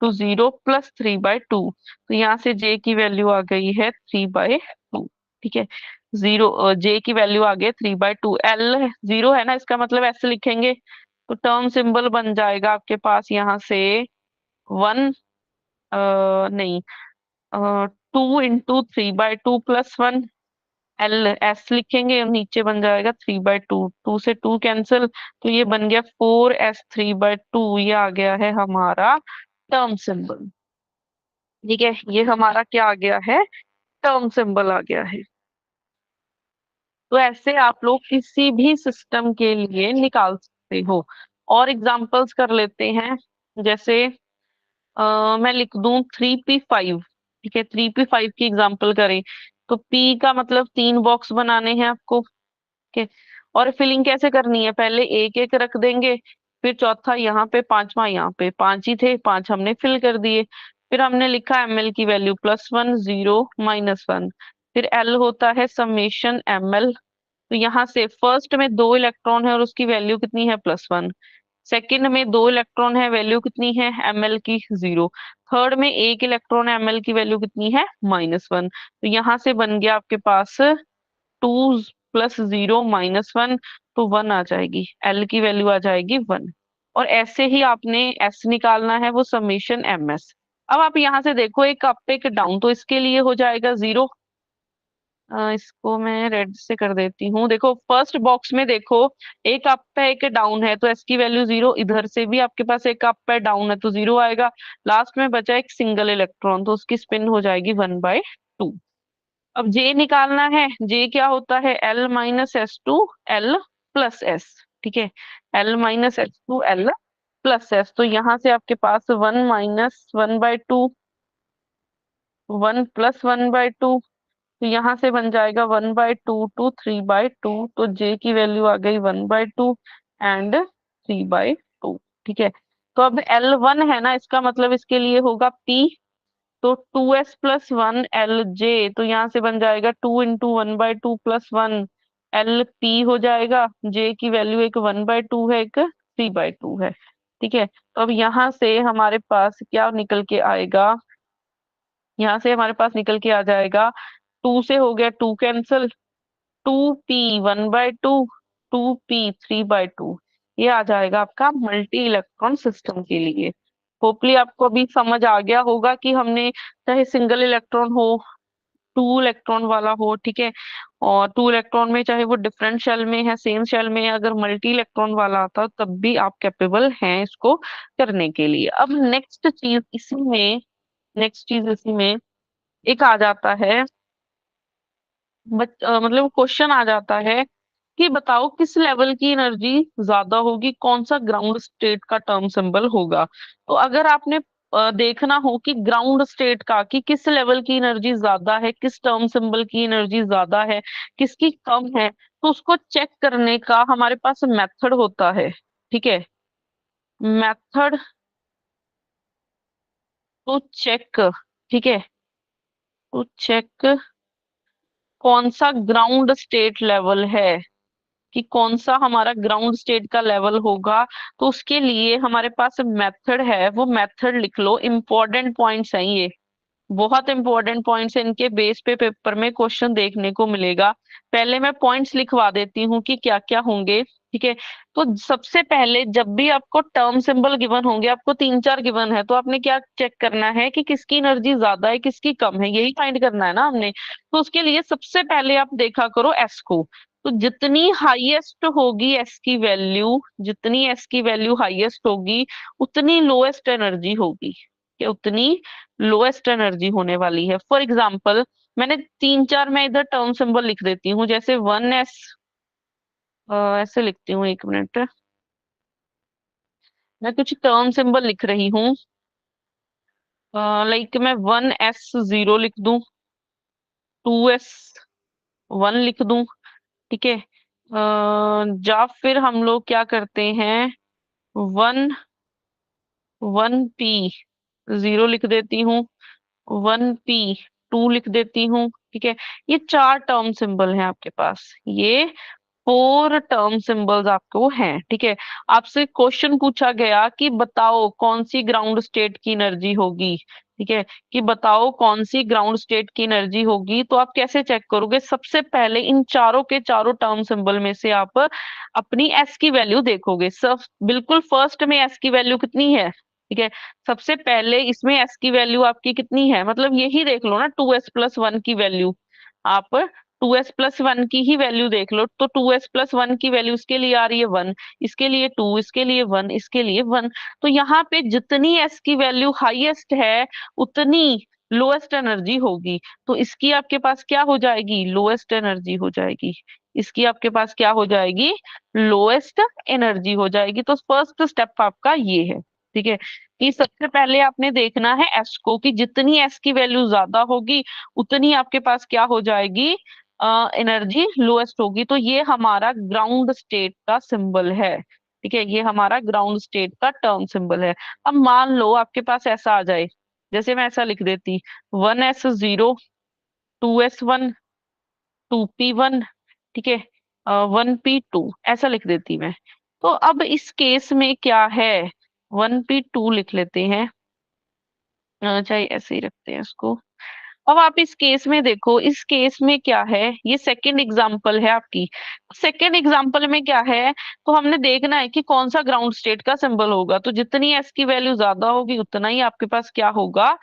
टू 0 + 3/2। तो यहाँ से j की वैल्यू आ गई है 3/2। ठीक है, 0 j की वैल्यू आ गई 3/2। l 0 है ना, इसका मतलब ऐसे लिखेंगे, तो टर्म सिंबल बन जाएगा आपके पास यहाँ से 1 नहीं 2 × 3/2 +1। l s लिखेंगे और नीचे बन जाएगा 3/2, 2 से 2 कैंसिल, तो ये बन गया 4s 3/2। ये आ गया है हमारा टर्म सिंबल। ठीक है, ये हमारा क्या आ गया है, टर्म सिंबल आ गया है। तो ऐसे आप लोग किसी भी सिस्टम के लिए निकाल सकते हो। और एग्जांपल्स कर लेते हैं, जैसे मैं लिख दूं 3p5। ठीक है, 3p5 की एग्जांपल करें, तो p का मतलब 3 बॉक्स बनाने हैं आपको। ठीक है, और फिलिंग कैसे करनी है, पहले एक एक रख देंगे, फिर चौथा यहाँ पे, पांचवा यहाँ पे, 5 ही थे, 5 हमने फिल कर दिए। फिर हमने लिखा ml की वैल्यू +1 0 -1। फिर l होता है समेशन ml। तो यहाँ से फर्स्ट में 2 इलेक्ट्रॉन है और उसकी वैल्यू कितनी है, +1। सेकंड में 2 इलेक्ट्रॉन है, वैल्यू कितनी है ml की, 0। थर्ड में एक इलेक्ट्रॉन है, ml की वैल्यू कितनी है, -1। तो यहाँ से बन गया आपके पास 2 + 0 -1, तो 1 आ जाएगी, l की वैल्यू आ जाएगी 1। और ऐसे ही आपने s निकालना है, वो समेशन ms। अब आप यहाँ से देखो एक अप एक डाउन, तो इसके लिए हो जाएगा 0। इसको मैं रेड से कर देती हूँ। देखो फर्स्ट बॉक्स में देखो, एक अप है एक डाउन है, तो एस की वैल्यू 0। इधर से भी आपके पास एक अप है डाउन है, तो 0 आएगा। लास्ट में बचा एक सिंगल इलेक्ट्रॉन, तो उसकी स्पिन हो जाएगी 1/2। अब जे निकालना है, जे क्या होता है, l -s to l + s। ठीक है, l -s to l + s। तो यहाँ से आपके पास 1 - 1/2, 1 + 1/2, तो यहाँ से बन जाएगा 1/2 to 3/2। तो j की वैल्यू आ गई 1/2 एंड 3/2। ठीक है, तो अब L1 है ना, इसका मतलब इसके लिए होगा P। तो 2s + 1 LJ, तो यहाँ से बन जाएगा 2 × 1/2 + 1 LP हो जाएगा। J की वैल्यू एक 1/2 है, एक 3/2 है। ठीक है, तो अब यहाँ से हमारे पास क्या निकल के आएगा, यहाँ से हमारे पास निकल के आ जाएगा, 2 से हो गया 2 कैंसिल, 2p 1/2, 2p 3/2। ये आ जाएगा आपका मल्टी इलेक्ट्रॉन सिस्टम के लिए। होपली आपको अभी समझ आ गया होगा कि हमने चाहे सिंगल इलेक्ट्रॉन हो, 2 इलेक्ट्रॉन वाला हो, ठीक है, और 2 इलेक्ट्रॉन में चाहे वो डिफरेंट शेल में है सेम शेल में है, अगर मल्टी इलेक्ट्रॉन वाला आता तब भी आप कैपेबल हैं इसको करने के लिए। अब नेक्स्ट चीज इसी में एक आ जाता है, मतलब क्वेश्चन आ जाता है कि बताओ किस लेवल की एनर्जी ज्यादा होगी, कौन सा ग्राउंड स्टेट का टर्म सिंबल होगा। तो अगर आपने देखना हो कि ग्राउंड स्टेट का, कि किस लेवल की एनर्जी ज्यादा है, किस टर्म सिंबल की एनर्जी ज्यादा है, किसकी कम है, तो उसको चेक करने का हमारे पास मेथड होता है। ठीक है, मेथड टू चेक। ठीक है, टू चेक कौन सा ग्राउंड स्टेट लेवल है, कि कौन सा हमारा ग्राउंड स्टेट का लेवल होगा। तो उसके लिए हमारे पास मेथड है, वो मेथड लिख लो। इंपॉर्टेंट पॉइंट्स हैं ये, बहुत इंपॉर्टेंट पॉइंट्स हैं, इनके बेस पे पेपर में क्वेश्चन देखने को मिलेगा। पहले मैं पॉइंट्स लिखवा देती हूँ कि क्या क्या होंगे। ठीक है, तो सबसे पहले जब भी आपको टर्म सिंबल गिवन होंगे, आपको तीन चार गिवन है, तो आपने क्या चेक करना है कि किसकी एनर्जी ज्यादा है, किसकी कम है, यही फाइंड करना है ना हमने। तो उसके लिए सबसे पहले आप देखा करो एस को। तो जितनी हाईएस्ट होगी एस की वैल्यू, जितनी एस की वैल्यू हाईएस्ट होगी, उतनी लोएस्ट एनर्जी होगी, कि उतनी लोएस्ट एनर्जी होने वाली है। फॉर एग्जाम्पल, मैंने तीन चार, मैं इधर टर्म सिंबल लिख देती हूँ, जैसे 1s, ऐसे लिखती हूँ, एक मिनट, मैं कुछ टर्म सिंबल लिख रही हूँ। लाइक मैं 1s0 लिख दूं, 2s1 लिख दूं। ठीक है, या फिर हम लोग क्या करते हैं, 1 1p0 लिख देती हूँ, 1p2 लिख देती हूँ। ठीक है, ये चार टर्म सिंबल हैं आपके पास, ये फोर टर्म सिंबल्स आपको हैं। ठीक है, आपसे क्वेश्चन पूछा गया कि बताओ कौन सी ग्राउंड स्टेट की एनर्जी होगी। ठीक है, कि बताओ कौन सी ग्राउंड स्टेट की एनर्जी होगी, तो आप कैसे चेक करोगे? सबसे पहले इन चारों के चारों टर्म सिंबल में से आप अपनी एस की वैल्यू देखोगे। सब बिल्कुल फर्स्ट में एस की वैल्यू कितनी है? ठीक है, सबसे पहले इसमें एस की वैल्यू आपकी कितनी है, मतलब यही देख लो ना, 2s+1 की वैल्यू। आप 2s+1 की ही वैल्यू देख लो, तो 2s+1 की वैल्यू इसके लिए आ रही है 1, इसके लिए 2, इसके लिए 1, इसके लिए 1। तो यहाँ पे जितनी s की वैल्यू हाईएस्ट है, उतनी लोएस्ट एनर्जी होगी। तो इसकी आपके पास क्या हो जाएगी? लोएस्ट एनर्जी हो जाएगी। इसकी आपके पास क्या हो जाएगी? लोएस्ट एनर्जी हो जाएगी। तो फर्स्ट स्टेप आपका ये है। ठीक है, कि सबसे पहले आपने देखना है एस को, कि जितनी एस की वैल्यू ज्यादा होगी, उतनी आपके पास क्या हो जाएगी? एनर्जी लोएस्ट होगी। तो ये हमारा ग्राउंड स्टेट का सिंबल है। ठीक है, ये हमारा ग्राउंड स्टेट का टर्म सिंबल है। अब मान लो आपके पास ऐसा आ जाए, जैसे मैं ऐसा लिख देती, 1s0, 2s1, 2p1। ठीक है, 1p2 ऐसा लिख देती मैं। तो अब इस केस में क्या है, 1p2 लिख लेते हैं, चाहे ऐसे ही रखते हैं इसको। अब आप इस केस में देखो, इस केस में क्या है, ये सेकंड एग्जांपल है आपकी। सेकंड एग्जांपल में क्या है, तो हमने देखना है कि कौन सा ग्राउंड स्टेट का सिंबल होगा। तो जितनी एस की वैल्यू ज्यादा होगी, उतना ही आपके पास क्या होगा,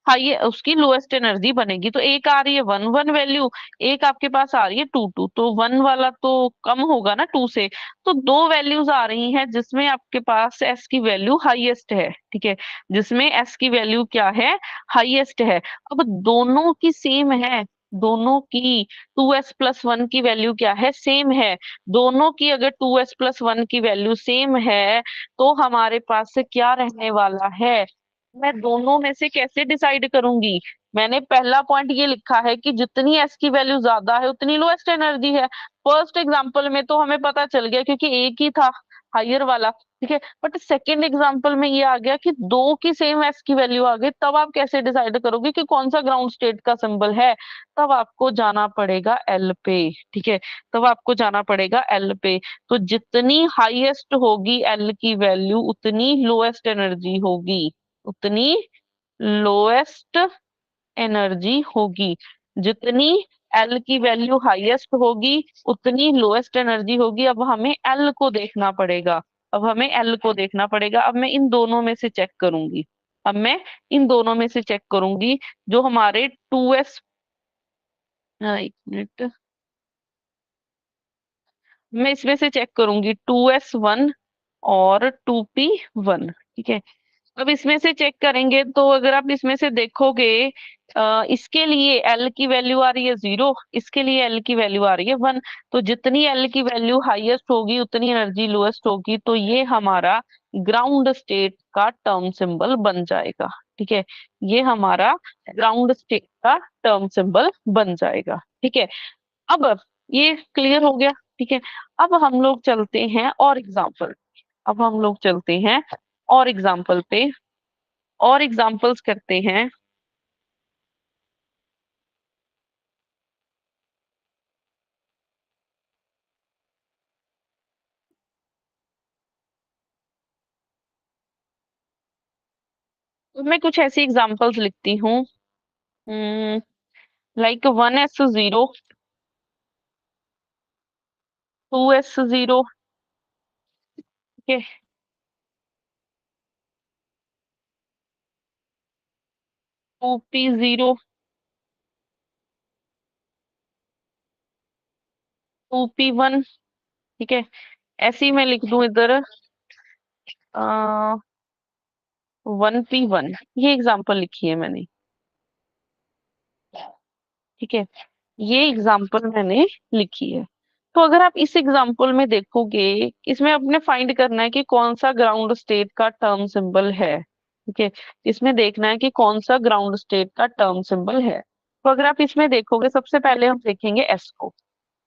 हाई, उसकी लोएस्ट एनर्जी बनेगी। तो एक आ रही है 1 1 वैल्यू, एक आपके पास आ रही है 2 2, तो 1 वाला तो कम होगा ना 2 से। तो दो वैल्यूज आ रही हैं जिसमें आपके पास एस की वैल्यू हाईएस्ट है। ठीक है, जिसमें एस की वैल्यू क्या है, हाईएस्ट है। अब दोनों की सेम है, दोनों की 2s+1 की वैल्यू क्या है, सेम है। दोनों की अगर 2s+1 की वैल्यू सेम है, तो हमारे पास से क्या रहने वाला है, मैं दोनों में से कैसे डिसाइड करूंगी? मैंने पहला पॉइंट ये लिखा है कि जितनी एस की वैल्यू ज्यादा है, उतनी लोएस्ट एनर्जी है। फर्स्ट एग्जांपल में तो हमें पता चल गया, क्योंकि एक ही था हायर वाला। ठीक है, बट सेकेंड एग्जांपल में ये आ गया कि दो की सेम एस की वैल्यू आ गई, तब आप कैसे डिसाइड करोगे कि कौन सा ग्राउंड स्टेट का सिंबल है? तब आपको जाना पड़ेगा एल पे। ठीक है, तब आपको जाना पड़ेगा एल पे। तो जितनी हाईएस्ट होगी एल की वैल्यू, उतनी लोएस्ट एनर्जी होगी, उतनी लोएस्ट एनर्जी होगी। जितनी एल की वैल्यू हाईएस्ट होगी, उतनी लोएस्ट एनर्जी होगी। अब हमें एल को देखना पड़ेगा, अब हमें एल को देखना पड़ेगा। अब मैं इन दोनों में से चेक करूंगी, अब मैं इन दोनों में से चेक करूंगी, जो हमारे 2s, एक मिनट, मैं इसमें से चेक करूंगी 2s1 और 2p1। ठीक है, अब इसमें से चेक करेंगे, तो अगर आप इसमें से देखोगे, इसके लिए एल की वैल्यू आ रही है 0, इसके लिए एल की वैल्यू आ रही है 1। तो जितनी एल की वैल्यू हाईएस्ट होगी, उतनी एनर्जी लोएस्ट होगी। तो ये हमारा ग्राउंड स्टेट का टर्म सिंबल बन जाएगा। ठीक है, ये हमारा ग्राउंड स्टेट का टर्म सिंबल बन जाएगा। ठीक है, अब ये क्लियर हो गया। ठीक है, अब हम लोग चलते हैं और एग्जाम्पल, अब हम लोग चलते हैं और एग्जाम्पल पे, और एग्जाम्पल्स करते हैं। तो मैं कुछ ऐसी एग्जाम्पल्स लिखती हूँ, लाइक 1s0, 2s0। ठीक है, 2p0, 2p1। ठीक है, ऐसे ही मैं लिख दूं इधर 1p1। ये एग्जाम्पल लिखी है मैंने। ठीक है, ये एग्जाम्पल मैंने लिखी है। तो अगर आप इस एग्जाम्पल में देखोगे, इसमें आपने फाइंड करना है कि कौन सा ग्राउंड स्टेट का टर्म सिंबल है। ठीक है, इसमें देखना है कि कौन सा ग्राउंड स्टेट का टर्म सिंबल है। तो अगर आप इसमें देखोगे, सबसे पहले हम देखेंगे एस को।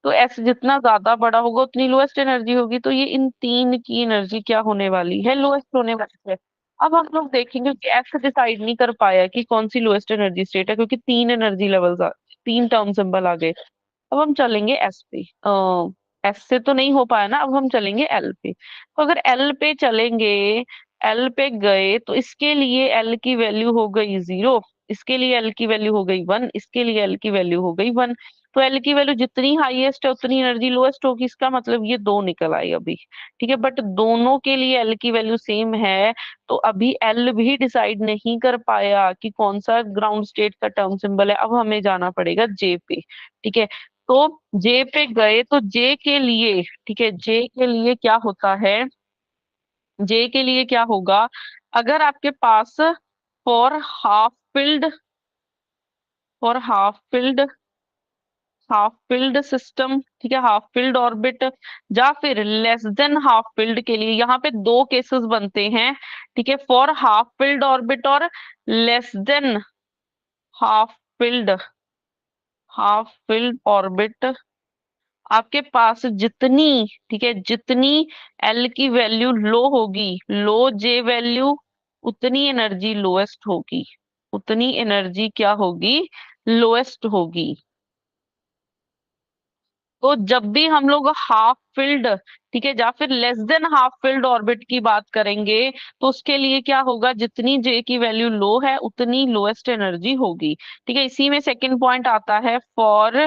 तो एस जितना ज्यादा बड़ा होगा उतनी लोएस्ट एनर्जी होगी, तो ये इन तीन की एनर्जी क्या होने वाली है, लोएस्ट होने वाली है। अब हम लोग देखेंगे कि एस डिसाइड नहीं कर पाया कि कौन सी लोएस्ट एनर्जी स्टेट है, क्योंकि तीन एनर्जी लेवल्स, तीन टर्म सिंबल आ गए। अब हम चलेंगे एस पे, एस से तो नहीं हो पाया ना, अब हम चलेंगे एल पे। तो अगर एल पे चलेंगे, एल पे गए तो इसके लिए एल की वैल्यू हो गई 0, इसके लिए एल की वैल्यू हो गई 1, इसके लिए एल की वैल्यू हो गई 1। तो एल की वैल्यू जितनी हाईएस्ट है उतनी एनर्जी लोएस्ट होगी, इसका मतलब ये दो निकल आई अभी। ठीक है, बट दोनों के लिए एल की वैल्यू सेम है, तो अभी एल भी डिसाइड नहीं कर पाया कि कौन सा ग्राउंड स्टेट का टर्म सिंबल है। अब हमें जाना पड़ेगा जे पे। ठीक है, तो जे पे गए तो जे के लिए, ठीक है, जे के लिए क्या होता है, जे के लिए क्या होगा, अगर आपके पास for half filled, for half filled system, ठीक है, हाफ फिल्ड ऑर्बिट, या फिर लेस देन हाफ फिल्ड के लिए, यहाँ पे दो केसेस बनते हैं। ठीक है, फॉर हाफ फिल्ड ऑर्बिट और less than half field, half filled orbit, आपके पास जितनी, ठीक है, जितनी एल की वैल्यू लो होगी, लो जे वैल्यू, उतनी एनर्जी लोएस्ट होगी, उतनी एनर्जी क्या होगी, लोएस्ट होगी। तो जब भी हम लोग हाफ फिल्ड, ठीक है, या फिर less than half field orbit की बात करेंगे, तो उसके लिए क्या होगा, जितनी जे की वैल्यू लो है उतनी लोएस्ट एनर्जी होगी। ठीक है, इसी में सेकंड पॉइंट आता है for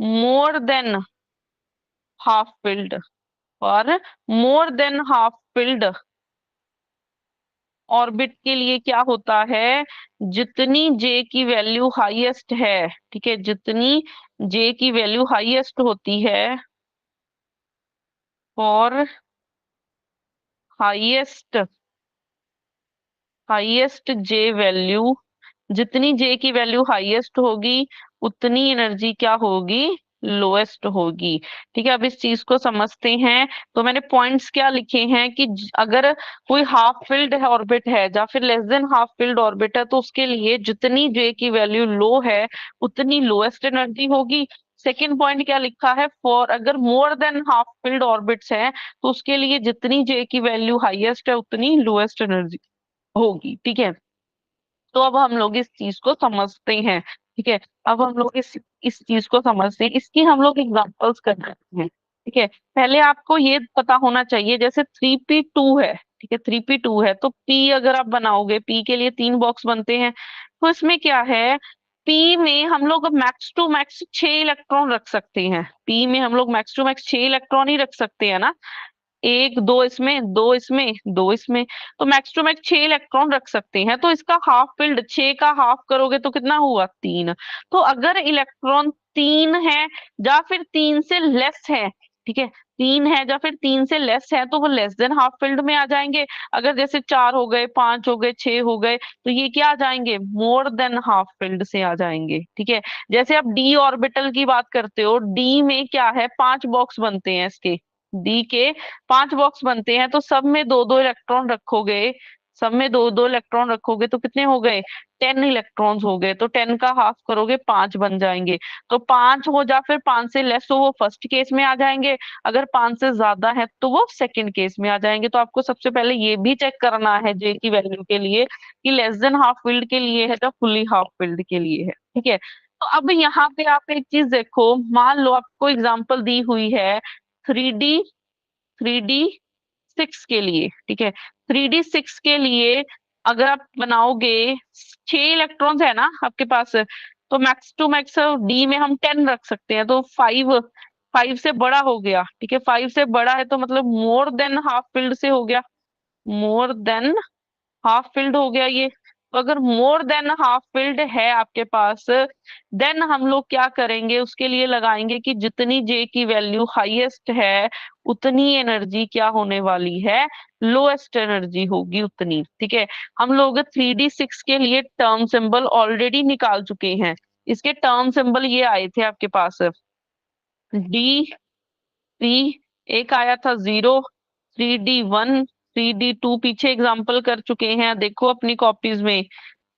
more than half filled, और more than half filled orbit के लिए क्या होता है, जितनी जे की वैल्यू हाईएस्ट है, ठीक है, जितनी जे की वैल्यू हाईएस्ट होती है, for highest, highest J value, जितनी जे की वैल्यू हाईएस्ट होगी उतनी एनर्जी क्या होगी, लोएस्ट होगी। ठीक है, अब इस चीज को समझते हैं। तो मैंने पॉइंट्स क्या लिखे हैं कि अगर कोई हाफ फिल्ड है ऑर्बिट है या फिर less than half field orbit है, तो उसके लिए जितनी जे की वैल्यू लो है उतनी लोएस्ट एनर्जी होगी। सेकेंड पॉइंट क्या लिखा है, फॉर अगर मोर देन हाफ फिल्ड ऑर्बिट्स है, तो उसके लिए जितनी जे की वैल्यू हाईएस्ट है उतनी लोएस्ट एनर्जी होगी। ठीक है, तो अब हम लोग इस चीज को समझते हैं। ठीक है, अब हम लोग इस चीज को समझते हैं, इसकी हम लोग एग्जांपल्स कर सकते हैं। ठीक है, पहले आपको ये पता होना चाहिए, जैसे 3p2 है, ठीक है, 3p2 है, तो p अगर आप बनाओगे, p के लिए तीन बॉक्स बनते हैं। तो इसमें क्या है, p में हम लोग मैक्स टू मैक्स 6 इलेक्ट्रॉन रख सकते हैं, p में हम लोग मैक्स टू मैक्स 6 इलेक्ट्रॉन ही रख सकते हैं ना, एक दो इसमें, दो इसमें, दो इसमें, तो मैक्स टू मैक्स 6 इलेक्ट्रॉन रख सकते हैं। तो इसका हाफ फील्ड, 6 का हाफ करोगे तो कितना हुआ, 3। तो अगर इलेक्ट्रॉन 3 है या फिर 3 से लेस है, ठीक है, 3 है या फिर 3 से लेस है, तो वो लेस देन हाफ फील्ड में आ जाएंगे। अगर जैसे 4 हो गए, 5 हो गए, 6 हो गए, तो ये क्या आ जाएंगे, मोर देन हाफ फील्ड से आ जाएंगे। ठीक है, जैसे आप डी ऑर्बिटल की बात करते हो, डी में क्या है, 5 बॉक्स बनते हैं इसके, डी के 5 बॉक्स बनते हैं, तो सब में दो दो इलेक्ट्रॉन रखोगे, सब में दो दो इलेक्ट्रॉन रखोगे तो कितने हो गए, 10 इलेक्ट्रॉन्स हो गए। तो 10 का हाफ करोगे 5 बन जाएंगे। तो 5 हो जा फिर 5 से लेस हो वो फर्स्ट केस में आ जाएंगे, अगर 5 से ज्यादा है तो वो सेकंड केस में आ जाएंगे। तो आपको सबसे पहले ये भी चेक करना है जे की वैल्यू के लिए कि लेस देन हाफ फिल्ड के लिए है या फुल्ली हाफ फिल्ड के लिए है, ठीक है। तो अब यहाँ पे आप एक चीज देखो, मान लो आपको एग्जांपल दी हुई है 3D 3D6 के लिए, ठीक है। 3D6 के लिए अगर आप बनाओगे, 6 इलेक्ट्रॉन्स है ना आपके पास, तो मैक्स टू मैक्स डी में हम 10 रख सकते हैं, तो 5 5 से बड़ा हो गया, ठीक है। 5 से बड़ा है तो मतलब मोर देन हाफ फिल्ड से हो गया, मोर देन हाफ फिल्ड हो गया ये। तो अगर मोर देन हाफ फिल्ड है आपके पास, देन हम लोग क्या करेंगे, उसके लिए लगाएंगे कि जितनी जे की वैल्यू हाईएस्ट है उतनी एनर्जी क्या होने वाली है, लोएस्ट एनर्जी होगी उतनी, ठीक है। हम लोग 3D6 के लिए टर्म सिंबल ऑलरेडी निकाल चुके हैं। इसके टर्म सिंबल ये आए थे आपके पास, D3, एक आया था 0, 3D1, 3D2 पीछे एग्जाम्पल कर चुके हैं, देखो अपनी कॉपीज में,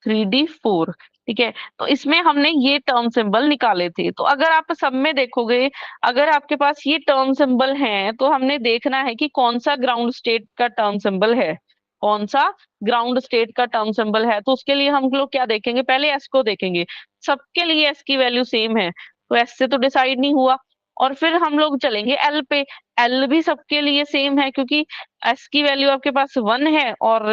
3D4, ठीक है। तो इसमें हमने ये टर्म सिंबल निकाले थे। तो अगर आप सब में देखोगे, अगर आपके पास ये टर्म सिंबल हैं, तो हमने देखना है कि कौन सा ग्राउंड स्टेट का टर्म सिंबल है, कौन सा ग्राउंड स्टेट का टर्म सिंबल है। तो उसके लिए हम लोग क्या देखेंगे, पहले एस को देखेंगे, सबके लिए एस की वैल्यू सेम है, तो एस से तो डिसाइड नहीं हुआ। और फिर हम लोग चलेंगे एल पे, एल भी सबके लिए सेम है, क्योंकि एस की वैल्यू आपके पास 1 है और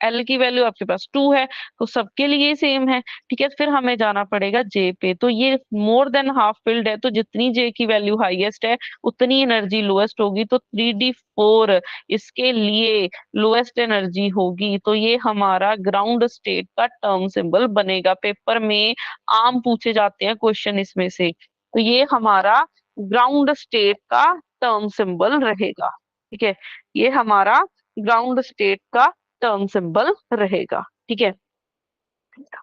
एल की वैल्यू आपके पास 2 है, तो सबके लिए सेम है, ठीक है। फिर हमें जाना पड़ेगा जे पे, तो ये मोर देन हाफ फिल्ड है, तो जितनी जे की वैल्यू हाईएस्ट है उतनी एनर्जी लोएस्ट होगी, तो 3D4 इसके लिए लोएस्ट एनर्जी होगी। तो ये हमारा ग्राउंड स्टेट का टर्म सिंबल बनेगा, पेपर में आम पूछे जाते हैं क्वेश्चन इसमें से। तो ये हमारा ग्राउंड स्टेट का टर्म सिंबल रहेगा, ठीक है। ये हमारा ग्राउंड स्टेट का टर्म सिंबल रहेगा, ठीक है।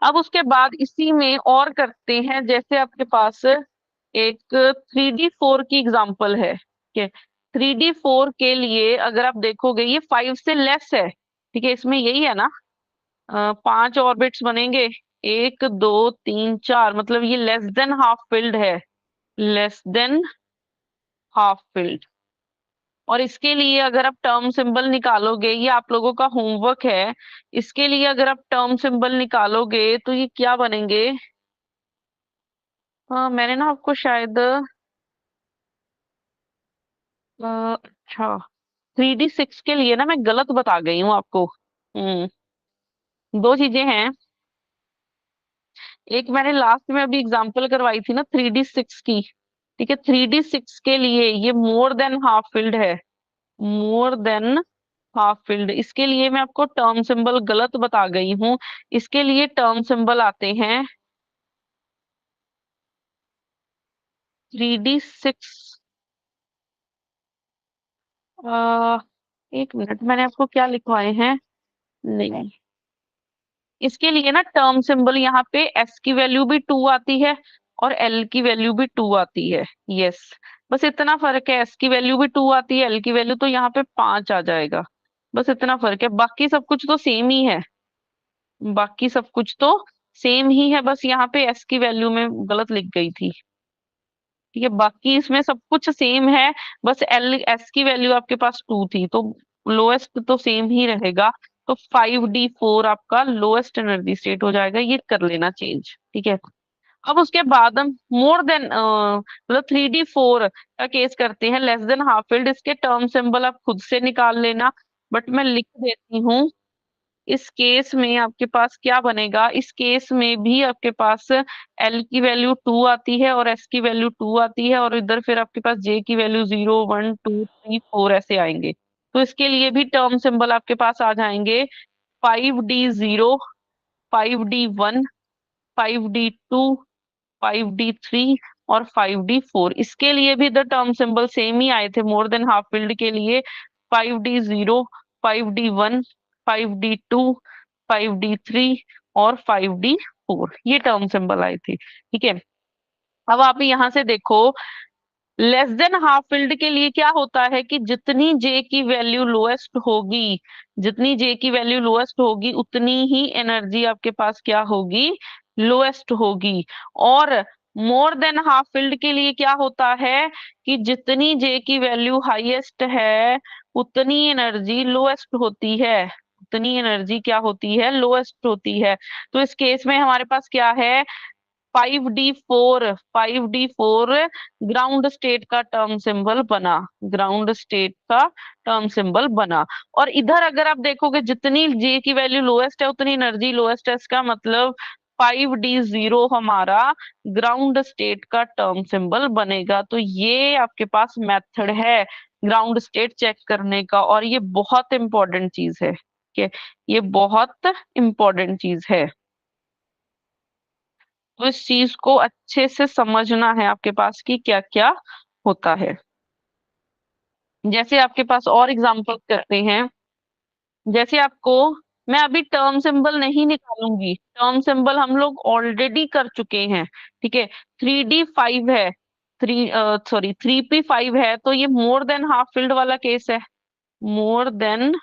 अब उसके बाद इसी में और करते हैं, जैसे आपके पास एक 3D4 की एग्जांपल है, ठीक है। 3D4 के लिए अगर आप देखोगे ये 5 से लेस है, ठीक है, इसमें यही है ना, 5 ऑर्बिट्स बनेंगे, 1 2 3 4, मतलब ये लेस देन हाफ फिल्ड है, लेस देन हाफ फिल्ड। और इसके लिए अगर आप टर्म सिंबल निकालोगे, ये आप लोगों का होमवर्क है, इसके लिए अगर आप टर्म सिंबल निकालोगे तो ये क्या बनेंगे, मैंने ना आपको शायद अच्छा 3D6 के लिए ना मैं गलत बता गई हूँ आपको। दो चीजें हैं, एक मैंने लास्ट में अभी एग्जांपल करवाई थी ना 3D6 की, ठीक है। 3D6 के लिए ये मोर देन हाफ फिल्ड है, मोर देन हाफ फील्ड, इसके लिए मैं आपको टर्म सिंबल गलत बता गई हूँ। इसके लिए टर्म सिंबल आते हैं 3D6, एक मिनट, मैंने आपको क्या लिखवाए हैं, नहीं, इसके लिए ना टर्म सिंबल यहाँ पे एस की वैल्यू भी 2 आती है और एल की वैल्यू भी 2 आती है, यस। बस इतना फर्क है, एस की वैल्यू भी 2 आती है, एल की वैल्यू तो यहाँ पे 5 आ जाएगा, बस इतना फर्क है, बाकी सब कुछ तो सेम ही है, बाकी सब कुछ तो सेम ही है, बस यहाँ पे एस की वैल्यू में गलत लिख गई थी, ठीक है। बाकी इसमें सब कुछ सेम है, बस एल एस की वैल्यू आपके पास 2 थी, तो लोएस्ट तो सेम ही रहेगा। तो 5D4 आपका लोएस्ट एनर्जी स्टेट हो जाएगा, ये कर लेना चेंज, ठीक है। अब उसके बाद हम मोर देन मतलब 3D4 का केस करते हैं, लेस देन हाफ फिल्ड, इसके टर्म सिंबल आप खुद से निकाल लेना, बट मैं लिख देती हूँ। इस केस में आपके पास क्या बनेगा, इस केस में भी आपके पास एल की वैल्यू 2 आती है और एस की वैल्यू 2 आती है, और इधर फिर आपके पास जे की वैल्यू 0 1 2 3 4 ऐसे आएंगे। तो इसके लिए भी टर्म सिंबल आपके पास आ जाएंगे 5D0, 5D1, 5D2, 5D3 और 5D4। इसके लिए भी द टर्म सिंबल सेम ही आए थे मोर देन हाफ फील्ड के लिए, 5D0, 5D1, 5D2, 5D3 और 5D4, ये टर्म सिंबल आए थे, ठीक है। अब आप यहाँ से देखो, लेस देन हाफ फिल्ड के लिए क्या होता है कि जितनी जे की वैल्यू लोएस्ट होगी, जितनी जे की वैल्यू लोएस्ट होगी उतनी ही एनर्जी आपके पास क्या होगी, लोएस्ट होगी। और मोर देन हाफ फिल्ड के लिए क्या होता है कि जितनी जे की वैल्यू हाईएस्ट है उतनी एनर्जी लोएस्ट होती है, उतनी एनर्जी क्या होती है, लोएस्ट होती है। तो इस केस में हमारे पास क्या है, 5d4, 5d4 ग्राउंड स्टेट का टर्म सिंबल बना, ग्राउंड स्टेट का टर्म सिंबल बना। और इधर अगर आप देखोगे जितनी जे की वैल्यू लोएस्ट है उतनी एनर्जी लोएस्ट है, इसका मतलब 5d0 हमारा ग्राउंड स्टेट का टर्म सिंबल बनेगा। तो ये आपके पास मेथड है ग्राउंड स्टेट चेक करने का, और ये बहुत इंपॉर्टेंट चीज है कि ये बहुत इंपॉर्टेंट चीज है। तो इस चीज को अच्छे से समझना है आपके पास कि क्या क्या होता है। जैसे आपके पास और एग्जांपल करते हैं, जैसे आपको, मैं अभी टर्म सिंबल नहीं निकालूंगी, टर्म सिंबल हम लोग ऑलरेडी कर चुके हैं, ठीक है। 3d5 है, थ्री सॉरी 3p5 है, तो ये मोर देन हाफ फिल्ड वाला केस है, मोर देन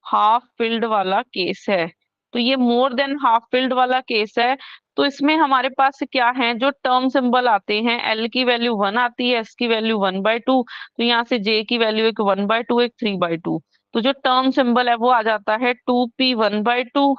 हाफ फिल्ड वाला केस है। तो ये मोर देन हाफ फिल्ड वाला केस है। तो इसमें हमारे पास क्या है, जो टर्म सिंबल आते हैं, एल की वैल्यू 1 आती है, एस की वैल्यू 1/2, तो यहाँ से जे की वैल्यू एक 1/2 एक 3/2। तो जो टर्म सिंबल है वो आ जाता है 2p 1/2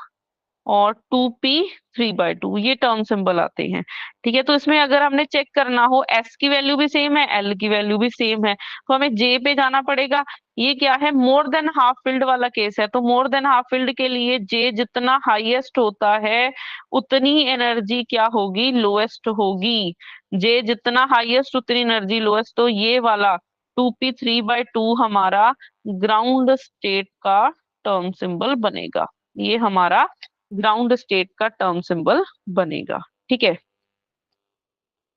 और 2p 3/2, ये टर्म सिंबल आते हैं, ठीक है। तो इसमें अगर हमने चेक करना हो, एस की वैल्यू भी सेम है, एल की वैल्यू भी सेम है, तो हमें जे पे जाना पड़ेगा। ये क्या है, मोर देन हाफ फिल्ड वाला केस है। तो मोर देन हाफ फिल्ड के लिए जे जितना हाईएस्ट होता है उतनी एनर्जी क्या होगी, लोएस्ट होगी। जे जितना हाईएस्ट उतनी एनर्जी लोएस्ट। तो ये वाला 2p 3/2 हमारा ग्राउंड स्टेट का टर्म सिंबल बनेगा, ये हमारा ग्राउंड स्टेट का टर्म सिंबल बनेगा, ठीक है।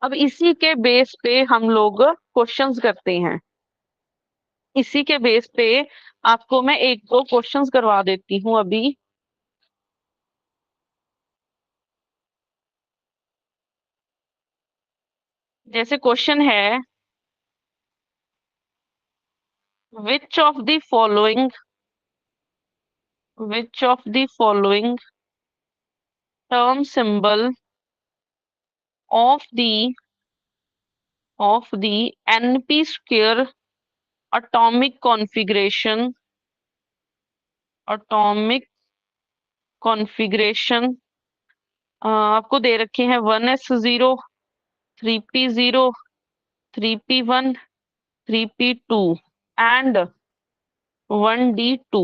अब इसी के बेस पे हम लोग क्वेश्चंस करते हैं, इसी के बेस पे आपको मैं एक दो क्वेश्चंस करवा देती हूँ अभी। जैसे क्वेश्चन है, which of the following, which of the following term symbol of the NP square atomic configuration, atomic configuration आपको दे रखे हैं 1s0, 3p0, 3p1, 3p2 and 1d2,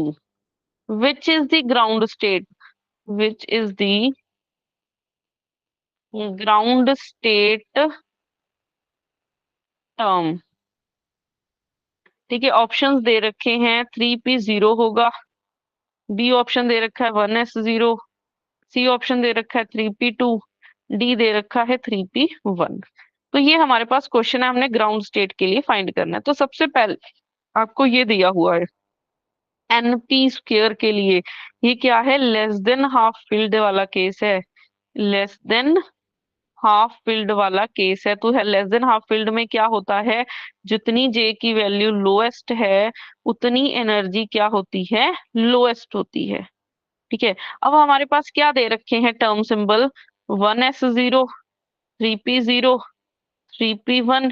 which is the ground state, which is the ground state term, ठीक है। Options दे रखे हैं, 3p0 होगा, B option दे रखा है 1s0, सी ऑप्शन दे रखा है 3p2, डी दे रखा है 3p1। तो ये हमारे पास क्वेश्चन है, हमने ग्राउंड स्टेट के लिए फाइंड करना है। तो सबसे पहले आपको ये दिया हुआ है एनपी स्क्वेयर के लिए, ये क्या है, लेस देन हाफ फील्ड वाला केस है, लेस देन हाफ फील्ड वाला केस है। तो लेस देन हाफ फील्ड में क्या होता है, जितनी जे की वैल्यू लोएस्ट है उतनी एनर्जी क्या होती है, लोएस्ट होती है, ठीक है। अब हमारे पास क्या दे रखे हैं term symbol, 1s0, 3p0, 3p1,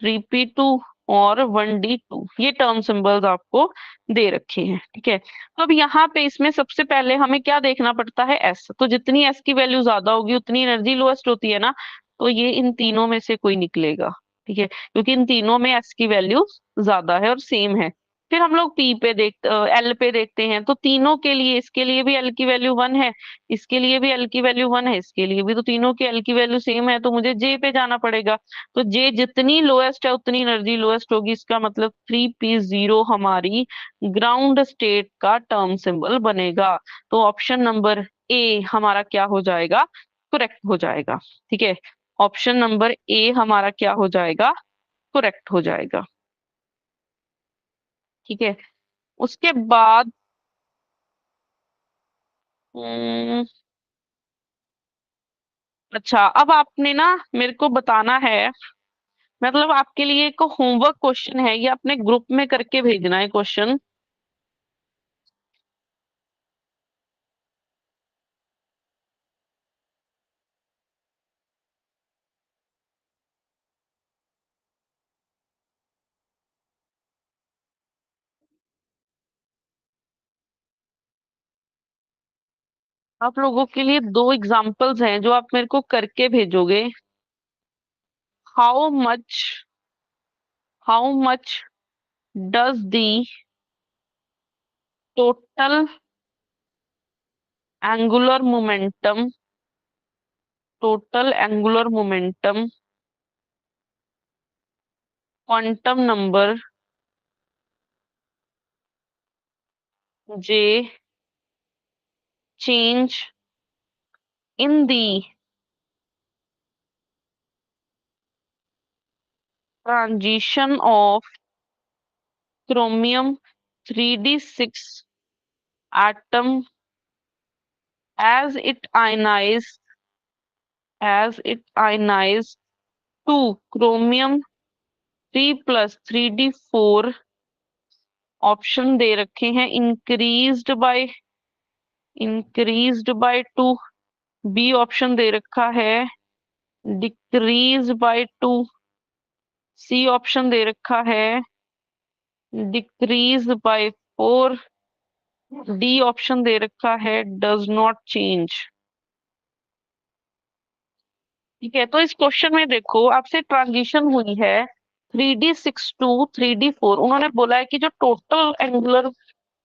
3p2 और 1d2, ये टर्म सिंबल्स आपको दे रखे हैं, ठीक है। तो अब यहाँ पे इसमें सबसे पहले हमें क्या देखना पड़ता है, एस। तो जितनी एस की वैल्यू ज्यादा होगी उतनी एनर्जी लोएस्ट होती है ना, तो ये इन तीनों में से कोई निकलेगा, ठीक है, क्योंकि इन तीनों में एस की वैल्यू ज्यादा है और सेम है। फिर हम लोग पी पे एल पे देखते हैं, तो तीनों के लिए, इसके लिए भी एल की वैल्यू 1 है, इसके लिए भी एल की वैल्यू 1 है, इसके लिए भी, तो तीनों की एल की वैल्यू सेम है, तो मुझे जे पे जाना पड़ेगा। तो जे जितनी लोएस्ट है उतनी एनर्जी लोएस्ट होगी, इसका मतलब 3p0 हमारी ग्राउंड स्टेट का टर्म सिंबल बनेगा। तो ऑप्शन नंबर ए हमारा क्या हो जाएगा, करेक्ट हो जाएगा, ठीक है। ऑप्शन नंबर ए हमारा क्या हो जाएगा, करेक्ट हो जाएगा, ठीक है। उसके बाद हम्म, अच्छा, अब आपने ना मेरे को बताना है, मतलब आपके लिए एक होमवर्क क्वेश्चन है, ये अपने ग्रुप में करके भेजना है क्वेश्चन। आप लोगों के लिए दो एग्जांपल्स हैं जो आप मेरे को करके भेजोगे। How much how much does the total angular momentum quantum number J change in the transition of chromium 3d6 atom as it ionized to chromium 3 plus 3d4। Option दे रखे हैं इंक्रीज्ड बाय 2। बी ऑप्शन दे रखा है decrease by 2। C option दे रखा है decrease by 4। D option दे रखा है डज नॉट चेंज। ठीक है, तो इस क्वेश्चन में देखो आपसे ट्रांजिशन हुई है 3d6 टू 3d4। उन्होंने बोला है कि जो टोटल एंगुलर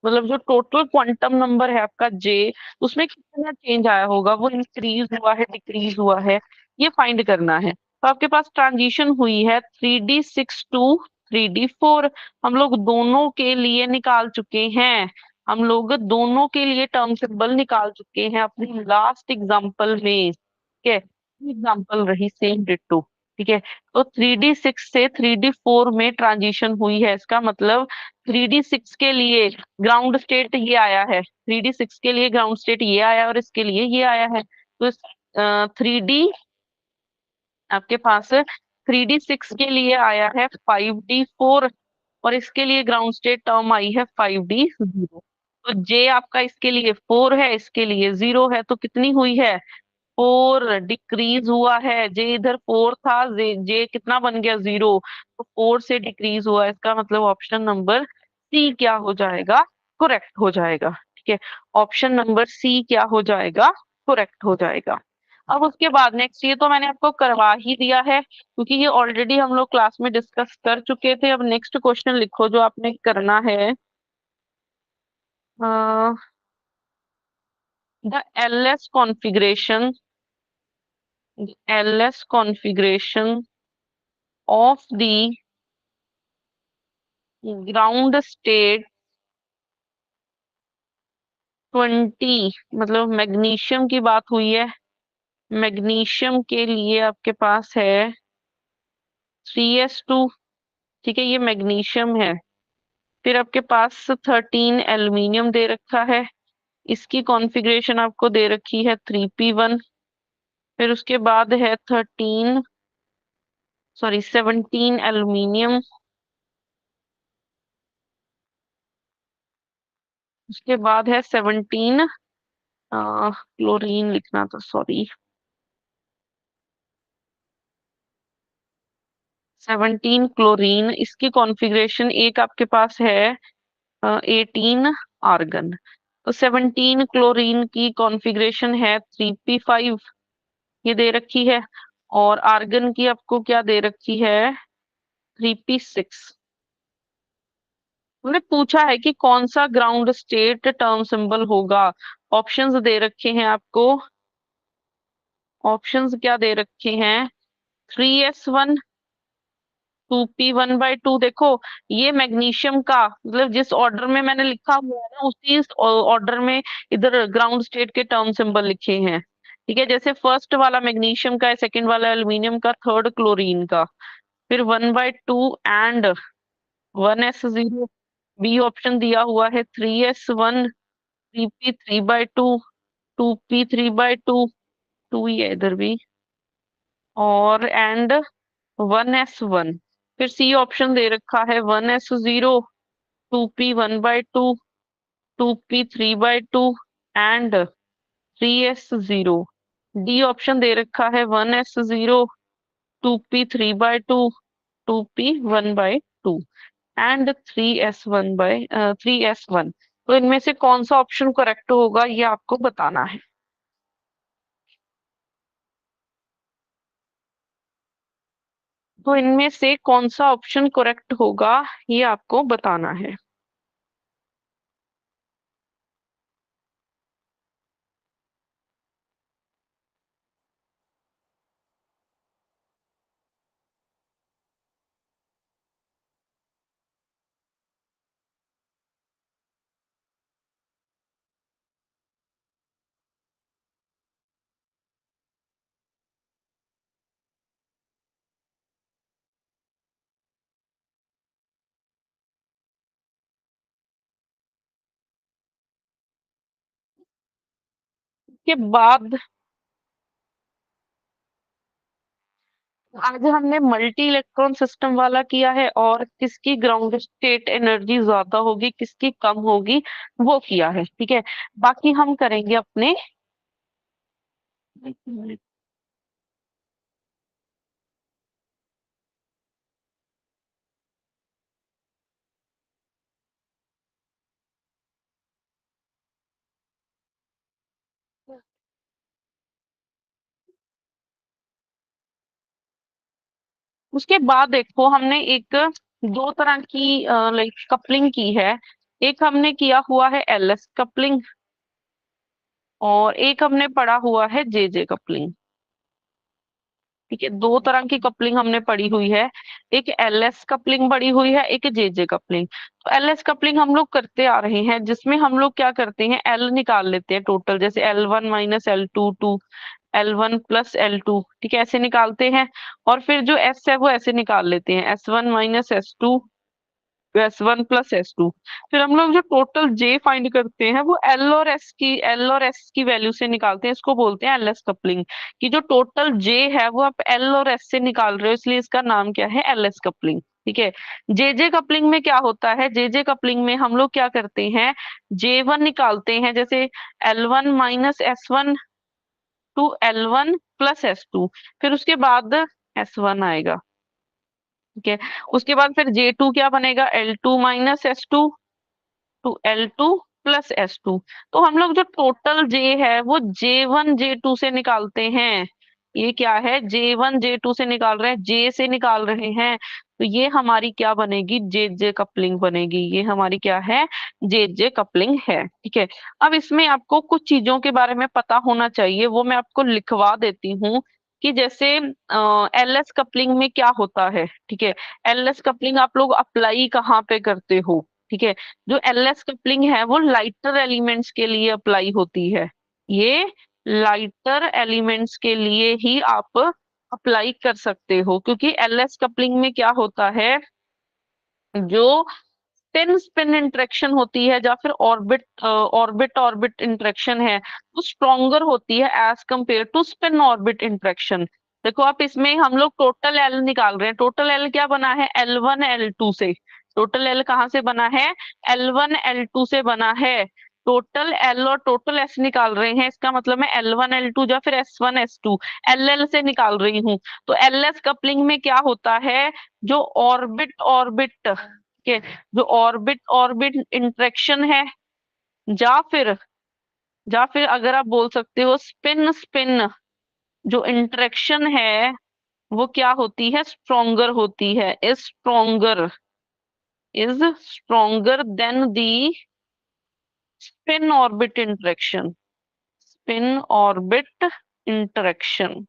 मतलब जो टोटल क्वांटम नंबर है आपका जे, उसमें कितना चेंज आया होगा, वो इंक्रीज हुआ है डिक्रीज हुआ है, ये फाइंड करना है। तो आपके पास ट्रांजिशन हुई है 3d6 टू 3d4। हम लोग दोनों के लिए निकाल चुके हैं, हम लोग दोनों के लिए टर्म सिंबल निकाल चुके हैं अपनी लास्ट एग्जांपल में। ठीक है, एग्जांपल रही सेम डिट्टो। ठीक है, तो 3d6 से 3d4 में ट्रांजिशन हुई है, इसका मतलब 3d6 के लिए ग्राउंड स्टेट ये आया है, 3d6 के लिए ग्राउंड स्टेट ये आया और इसके लिए ये आया है। तो 3d आपके पास 3d6 के लिए आया है 5d4 और इसके लिए ग्राउंड स्टेट टर्म आई है 5d0। तो जे आपका इसके लिए 4 है, इसके लिए 0 है, तो कितनी हुई है 4 डिक्रीज हुआ है। जे इधर 4 था, जे कितना बन गया 0, तो 4 से डिक्रीज हुआ है। इसका मतलब ऑप्शन नंबर सी क्या हो जाएगा, करेक्ट हो जाएगा। ठीक है, ऑप्शन नंबर सी क्या हो जाएगा, करेक्ट हो जाएगा। अब उसके बाद नेक्स्ट, ये तो मैंने आपको करवा ही दिया है क्योंकि ये ऑलरेडी हम लोग क्लास में डिस्कस कर चुके थे। अब नेक्स्ट क्वेश्चन लिखो जो आपने करना है। The L S configuration of the ground state 20, मतलब मैग्नीशियम की बात हुई है। मैग्नीशियम के लिए आपके पास है 3s2। ठीक है, ये मैग्नीशियम है। फिर आपके पास 13 एल्यूमिनियम दे रखा है, इसकी कॉन्फ़िगरेशन आपको दे रखी है 3p1। फिर उसके बाद है 17 एल्यूमिनियम। उसके बाद है 17 क्लोरीन लिखना था, सॉरी, 17 क्लोरीन। इसकी कॉन्फ़िगरेशन एक आपके पास है 18 आर्गन। तो 17 क्लोरीन की कॉन्फ़िगरेशन है 3p5, ये दे रखी है। और आर्गन की आपको क्या दे रखी है 3p6। उन्होंने पूछा है कि कौन सा ग्राउंड स्टेट टर्म सिंबल होगा। ऑप्शंस दे रखे हैं आपको। ऑप्शंस क्या दे रखे हैं 3s1 2p1/2। देखो, ये मैग्नीशियम का मतलब जिस ऑर्डर में मैंने लिखा हुआ है ना, उसी ऑर्डर में इधर ग्राउंड स्टेट के टर्म सिंबल लिखे हैं। ठीक है, जैसे फर्स्ट वाला मैग्नीशियम का है, सेकंड वाला एल्यूमिनियम का, थर्ड क्लोरीन का। फिर 1/2 एंड 1s0। बी ऑप्शन दिया हुआ है 3s1 3p3/2 2p3/2, 2 ही है इधर भी। और एंड 1s1। फिर सी ऑप्शन दे रखा है 1s0, 2p 1/2, 2p 3/2 and 3s0। D option दे रखा है 1s0, 2p 3/2, 2p 1/2 and 3s1। तो इनमें से कौन सा ऑप्शन करेक्ट होगा ये आपको बताना है। तो इनमें से कौन सा ऑप्शन करेक्ट होगा ये आपको बताना है। के बाद आज हमने मल्टी इलेक्ट्रॉन सिस्टम वाला किया है और किसकी ग्राउंड स्टेट एनर्जी ज्यादा होगी किसकी कम होगी वो किया है, ठीक है। बाकी हम करेंगे अपने। उसके बाद देखो हमने एक दो तरह की लाइक कपलिंग की है। एक हमने किया हुआ है एलएस कपलिंग और एक हमने पढ़ा हुआ है जेजे कपलिंग। ठीक है, दो तरह की कपलिंग हमने पढ़ी हुई है। एक एलएस कपलिंग पढ़ी हुई है, एक जेजे कपलिंग। तो एलएस कपलिंग हम लोग करते आ रहे हैं जिसमें हम लोग क्या करते हैं एल निकाल लेते हैं टोटल, जैसे L1 - L2 to L1 + L2, ठीक है, ऐसे निकालते हैं। और फिर जो एस है वो ऐसे निकाल लेते हैं S1 - S2, S1 + S2। फिर हम लोग जो टोटल जे फाइंड करते हैं वो एल और एस की वैल्यू से निकालते हैं, इसको बोलते हैं एलएस कपलिंग। कि जो टोटल जे है वो आप एल और एस से निकाल रहे हो, इसलिए इसका नाम क्या है एलएस कपलिंग, ठीक है। जेजे कपलिंग में क्या होता है, जेजे कपलिंग में हम लोग क्या करते हैं J1 निकालते हैं, जैसे L1 - S1 to L1 + S2। फिर उसके बाद S1 आएगा, ठीक है। उसके बाद फिर J2 क्या बनेगा, L2 - S2 to L2 + S2। तो हम लोग जो टोटल J है वो J1 J2 से निकालते हैं। ये क्या है J1 J2 से निकाल रहे हैं, J से निकाल रहे हैं। तो ये हमारी क्या बनेगी JJ कपलिंग बनेगी। ये हमारी क्या है JJ कपलिंग है, ठीक है। अब इसमें आपको कुछ चीजों के बारे में पता होना चाहिए, वो मैं आपको लिखवा देती हूँ। कि जैसे एलएस कपलिंग में क्या होता है, ठीक है। एलएस कपलिंग आप लोग अप्लाई कहाँ पे करते हो, ठीक है। जो एलएस कपलिंग है वो लाइटर एलिमेंट्स के लिए अप्लाई होती है। ये लाइटर एलिमेंट्स के लिए ही आप अप्लाई कर सकते हो, क्योंकि एलएस कपलिंग में क्या होता है जो स्पिन स्पिन इंटरेक्शन होती है या फिर ऑर्बिट ऑर्बिट ऑर्बिट इंटरेक्शन है वो स्ट्रोंगर होती है as compare to spin orbit interaction. देखो आप इसमें हम लोग टोटल एल निकाल रहे हैं, टोटल एल क्या बना है L1 L2 से। टोटल एल कहाँ से बना है L1 L2 से बना है। टोटल एल और टोटल एस निकाल रहे हैं, इसका मतलब मैं L1 L2 या फिर S1 S2 एल से निकाल रही हूँ। तो एलएस कपलिंग में क्या होता है जो ऑर्बिट ऑर्बिट के जो ऑर्बिट ऑर्बिट इंटरेक्शन है या फिर अगर आप बोल सकते हो स्पिन स्पिन जो इंटरेक्शन है वो क्या होती है स्ट्रोंगर होती है, is stronger than the spin orbit interaction, spin orbit interaction.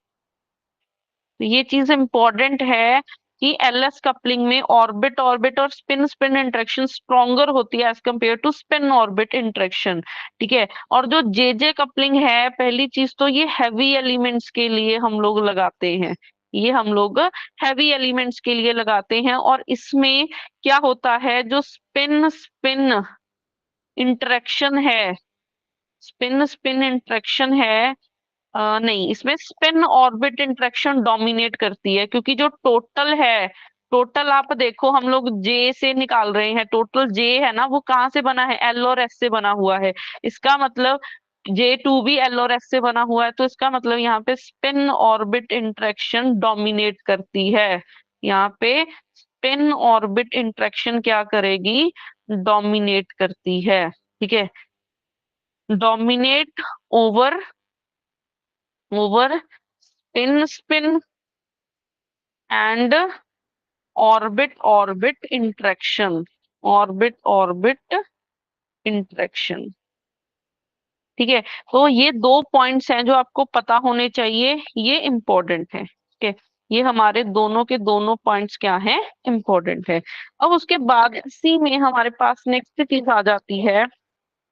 तो ये चीज इंपॉर्टेंट है कि एलएस कपलिंग में ऑर्बिट ऑर्बिट और स्पिन स्पिन इंटरेक्शन स्ट्रोंगर होती है as compare to spin orbit interaction, ठीक है। और जो जेजे कपलिंग है पहली चीज तो ये हैवी एलिमेंट्स के लिए हम लोग लगाते हैं। ये हम लोग हैवी एलिमेंट्स के लिए लगाते हैं और इसमें क्या होता है जो स्पिन स्पिन इंटरेक्शन है, स्पिन स्पिन इंटरेक्शन है नहीं, इसमें स्पिन ऑर्बिट इंटरेक्शन डोमिनेट करती है, क्योंकि जो टोटल है, टोटल आप देखो हम लोग जे से निकाल रहे हैं, टोटल जे है ना, वो कहाँ से बना है, एल और एस से बना हुआ है। इसका मतलब J2 भी एल और एस से बना हुआ है, तो इसका मतलब यहाँ पे स्पिन ऑर्बिट इंटरेक्शन डोमिनेट करती है। यहाँ पे स्पिन ऑर्बिट इंटरेक्शन क्या करेगी, डोमिनेट करती है। ठीक है, dominate over over spin spin and orbit orbit interaction, orbit orbit interaction. ठीक है, तो ये दो पॉइंट्स हैं जो आपको पता होने चाहिए, ये इंपॉर्टेंट है। ठीक है, ये हमारे दोनों के दोनों पॉइंट्स क्या हैं, इंपॉर्टेंट है। अब उसके बाद इसी में हमारे पास नेक्स्ट चीज आ जाती है,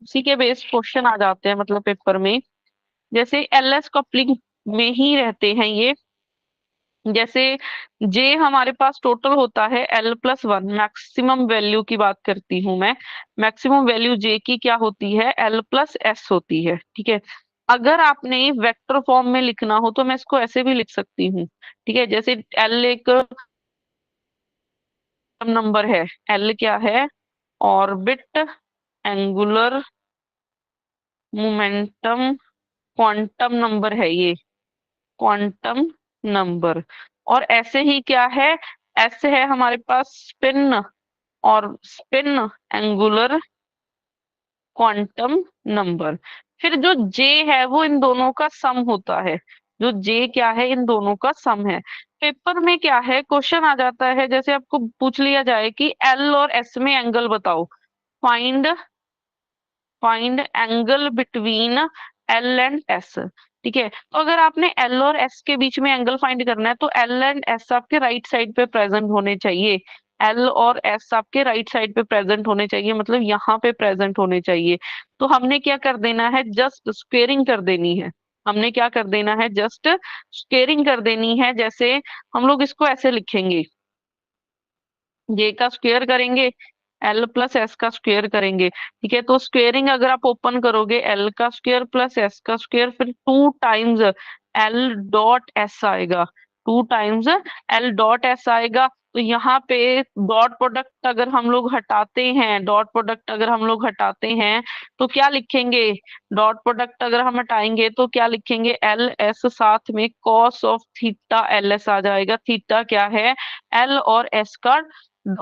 उसी के बेस्ड क्वेश्चन आ जाते हैं मतलब पेपर में। जैसे एलएस कपलिंग में ही रहते हैं ये। जैसे जे हमारे पास टोटल होता है L+1, मैक्सिमम वैल्यू की बात करती हूँ मैं। मैक्सिमम वैल्यू जे की क्या होती है, L+S होती है। ठीक है, अगर आपने वेक्टर फॉर्म में लिखना हो तो मैं इसको ऐसे भी लिख सकती हूँ। ठीक है, जैसे एल एक नंबर है, एल क्या है, orbit angular momentum quantum number है ये, क्वांटम नंबर। और ऐसे ही क्या है, ऐसे है हमारे पास स्पिन, और स्पिन एंगुलर क्वांटम नंबर। फिर जो जे है वो इन दोनों का सम होता है, जो जे क्या है, इन दोनों का सम है। पेपर में क्या है, क्वेश्चन आ जाता है, जैसे आपको पूछ लिया जाए कि एल और एस में एंगल बताओ, find find angle between L and S. ठीक है, तो अगर आपने एल और एस के बीच में एंगल फाइंड करना है तो एल एंड एस आपके राइट साइड पे प्रेजेंट होने चाहिए। एल और एस आपके राइट साइड पे प्रेजेंट होने चाहिए, मतलब यहाँ पे प्रेजेंट होने चाहिए। तो हमने क्या कर देना है, जस्ट स्क्वेयरिंग कर देनी है। हमने क्या कर देना है, जस्ट स्क्वेयरिंग कर देनी है। जैसे हम लोग इसको ऐसे लिखेंगे, जे का स्क्वेयर करेंगे, L+S का स्क्वेयर करेंगे। ठीक है, तो स्क्वेयरिंग अगर आप ओपन करोगे, L का स्क्वेयर प्लस S का स्क्वेयर, फिर 2 टाइम्स L.S आएगा, 2 टाइम्स L.S आएगा। तो यहाँ पे डॉट प्रोडक्ट अगर हम लोग हटाते हैं, डॉट प्रोडक्ट अगर हम लोग हटाते हैं तो क्या लिखेंगे, डॉट प्रोडक्ट अगर हम हटाएंगे तो क्या लिखेंगे, L.S साथ में कॉस ऑफ थीटा L.S आ जाएगा। थीटा क्या है, L और S का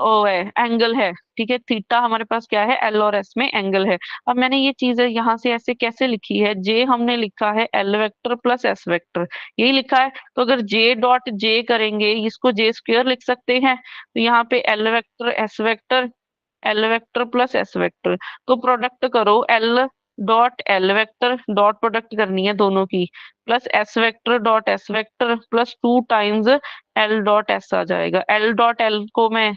ओ है, एंगल है। ठीक है, थीटा हमारे पास क्या है, एल और एस में एंगल है। अब मैंने ये चीज यहाँ से ऐसे कैसे लिखी है, जे हमने लिखा है L vector plus S vector, यही लिखा है। तो अगर जे डॉट जे करेंगे, इसको जे स्क्वेयर लिख सकते हैं। तो यहाँ पे L vector S vector, L vector plus S vector, तो प्रोडक्ट करो, एल वेक्टर डॉट प्रोडक्ट करनी है दोनों की, plus S vector dot S vector plus 2 times L dot S आ जाएगा। एल डॉट एल को मैं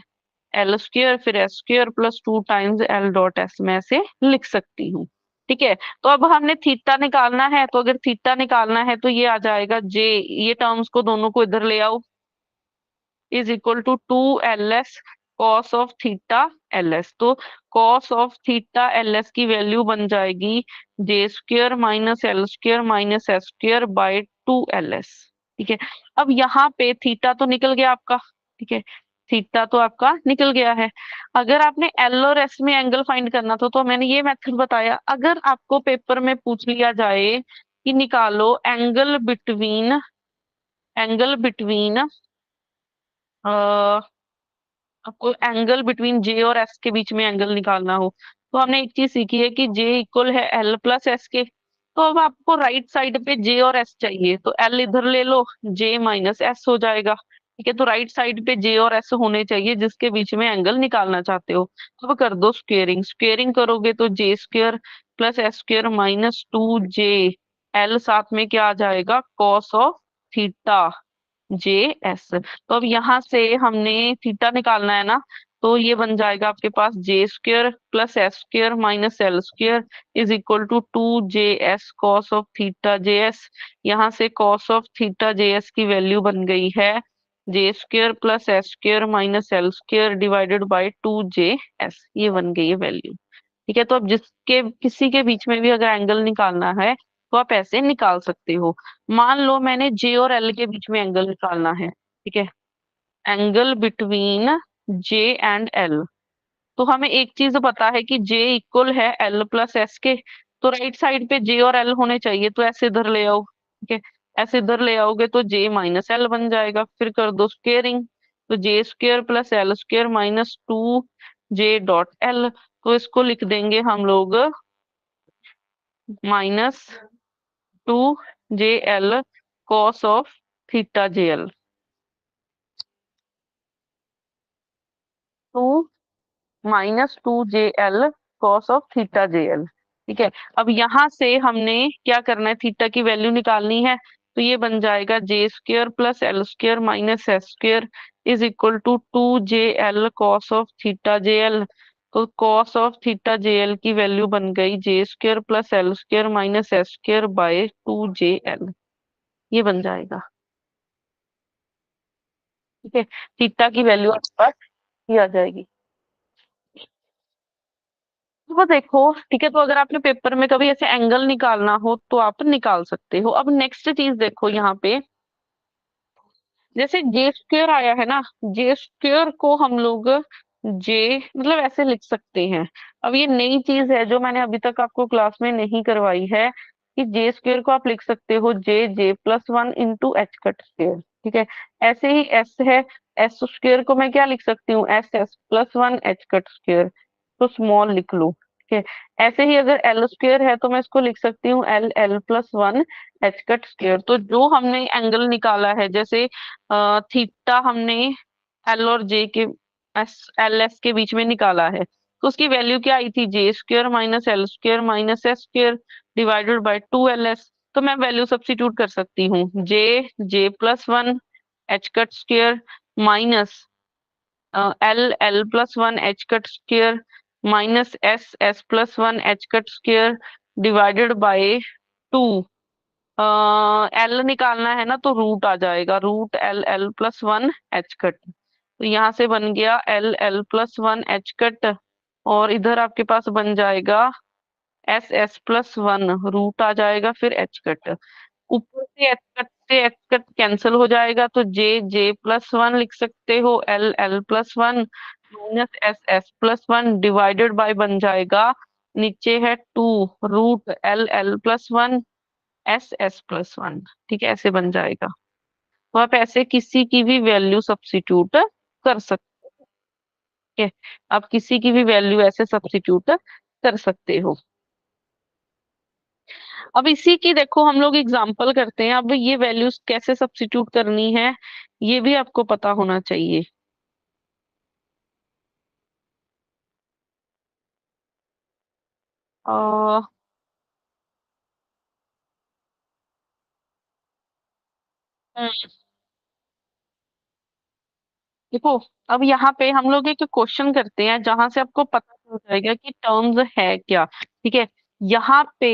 एल स्क्र फिर S square plus 2 times L dot S में से लिख सकती हूँ। ठीक है, तो अब हमने थीटा निकालना है, तो अगर थीटा निकालना है तो ये आ जाएगा जे, ये टर्म्स को दोनों को इधर ले आओ, is equal to 2 LS cos of theta LS। तो कॉस ऑफ थीटा LS की वैल्यू बन जाएगी J² - L² - S²/2 LS। ठीक है, अब यहाँ पे थीटा तो निकल गया आपका। ठीक है, थीटा तो आपका निकल गया है। अगर आपने एल और एस में एंगल फाइंड करना था तो मैंने ये मेथड बताया। अगर आपको पेपर में पूछ लिया जाए कि निकालो एंगल बिटवीन आपको एंगल बिटवीन जे और एस के बीच में एंगल निकालना हो, तो हमने एक चीज सीखी है कि जे इक्वल है L+S के। तो अब आपको राइट साइड पे जे और एस चाहिए, तो एल इधर ले लो, J - S हो जाएगा। ठीक है, तो राइट साइड पे जे और एस होने चाहिए जिसके बीच में एंगल निकालना चाहते हो। अब कर दो स्क्वेयरिंग, स्क्वेयरिंग करोगे तो J² + S² - 2J, एल साथ में क्या आ जाएगा, कॉस ऑफ थीटा JS। तो अब यहाँ से हमने थीटा निकालना है ना, तो ये बन जाएगा आपके पास J² + S² - L² is equal to 2JS cos of theta JS। यहाँ से कॉस ऑफ थीटा JS की वैल्यू बन गई है J² + S² - L² divided by 2JS, ये बन गई है वैल्यू। ठीक है, तो अब जिसके किसी के बीच में भी अगर एंगल निकालना है तो आप ऐसे निकाल सकते हो। मान लो मैंने जे और एल के बीच में एंगल निकालना है, ठीक है, angle between J and L. तो हमें एक चीज पता है कि जे इक्वल है एल प्लस एस के, तो राइट साइड पे जे और एल होने चाहिए, तो ऐसे इधर ले आओ, ठीक है, ऐसे इधर ले आओगे तो जे माइनस एल बन जाएगा, फिर कर दो स्क्वेयरिंग, तो J square plus L square minus two J dot L, तो इसको लिख देंगे हम लोग minus two J L cos of theta J L. Two minus two J L cos of theta J L, ठीक है। अब यहाँ से हमने क्या करना है, थीटा की वैल्यू निकालनी है, तो ये बन जाएगा J square plus L square minus S square is equal to two J L cos of theta J L. तो cos of theta J L की वैल्यू बन गई J square plus L square minus S square by two J L, ये बन जाएगा, ठीक है। Theta की वैल्यू आपके पास ये आ जाएगी। वो देखो, ठीक है, तो अगर आपने पेपर में कभी ऐसे एंगल निकालना हो तो आप निकाल सकते हो। अब नेक्स्ट चीज देखो यहाँ पे, जैसे जे स्क्वेयर आया है ना, जे स्क्वेयर को हम लोग जे मतलब ऐसे लिख सकते हैं। अब ये नई चीज है जो मैंने अभी तक आपको क्लास में नहीं करवाई है, कि जे स्क्वेयर को आप लिख सकते हो J J plus one into H cut square, ठीक है। ऐसे ही एस है, एस स्क्वेयर को मैं क्या लिख सकती हूँ, S S plus one H cut square, तो स्मॉल लिख लो, ठीक है। ऐसे ही अगर एल स्क्वेयर है तो मैं इसको लिख सकती हूँ L L plus one H cut square. तो जो हमने एंगल निकाला है, जैसे थीटा हमने एल और जे के एस एल एस के बीच में निकाला है, तो उसकी वैल्यू क्या आई थी, J square minus L square minus S square divided by two L S. तो मैं वैल्यू सब्स्टिट्यूट कर सकती हूँ, J J plus one H cut square minus L L plus one H cut square minus S S plus one H cut square divided by two, L निकालना है ना तो root आ जाएगा, root L L plus one H cut, तो यहाँ से बन गया L L plus one H cut, और इधर आपके पास बन जाएगा S S plus one, root आ जाएगा फिर एच कट, ऊपर से एच कट से एच कट कैंसिल हो जाएगा, तो जे जे प्लस वन लिख सकते हो, L L plus one minus S S plus one divided by बन जाएगा, नीचे है two root L L plus one S S plus one, ठीक है, ऐसे बन जाएगा। तो आप ऐसे किसी की भी वैल्यू सब्स्टिट्यूट कर सकते हैं, आप किसी की भी वैल्यू ऐसे सब्स्टिट्यूट कर सकते हो। अब इसी की देखो हम लोग एग्जांपल करते हैं, अब ये वैल्यूज कैसे सब्स्टिट्यूट करनी है ये भी आपको पता होना चाहिए। अ, हम्म, देखो, अब यहाँ पे हम लोग एक क्वेश्चन करते हैं जहां से आपको पता चल जाएगा कि टर्म्स है क्या, ठीक है। यहाँ पे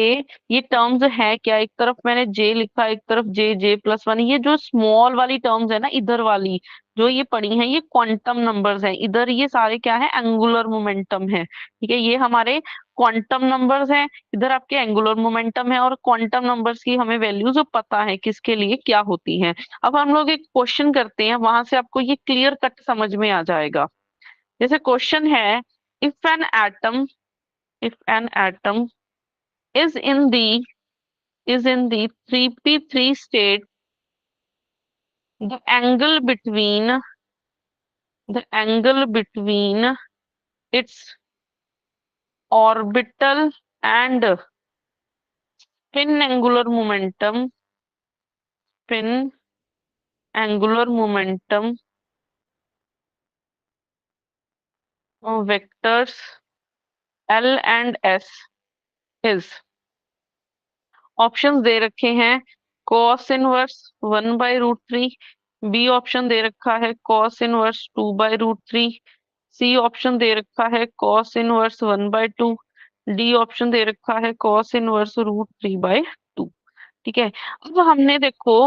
ये टर्म्स है क्या, एक तरफ मैंने जे लिखा, एक तरफ जे जे प्लस वन, ये जो स्मॉल वाली टर्म्स है ना, इधर वाली जो ये पड़ी है, ये क्वांटम नंबर्स हैं, इधर ये सारे क्या है, एंगुलर मोमेंटम है, ठीक है, ये हमारे क्वांटम नंबर्स हैं, इधर आपके एंगुलर मोमेंटम है, और क्वांटम नंबर्स की हमें वैल्यूज पता है किसके लिए क्या होती हैं। अब हम लोग एक क्वेश्चन करते हैं, वहां से आपको ये क्लियर कट समझ में आ जाएगा। जैसे क्वेश्चन है, if an atom if an atom is in the is in the 3p3 state, the angle between its orbital and spin angular momentum spin angular momentum vectors L and S is, options दे रखे हैं, cos inverse 1/√3, B option दे रखा है cos inverse 2/√3, C option दे रखा है cos inverse 1/2, D option दे रखा है cos इनवर्स √3/2, ठीक है। अब हमने देखो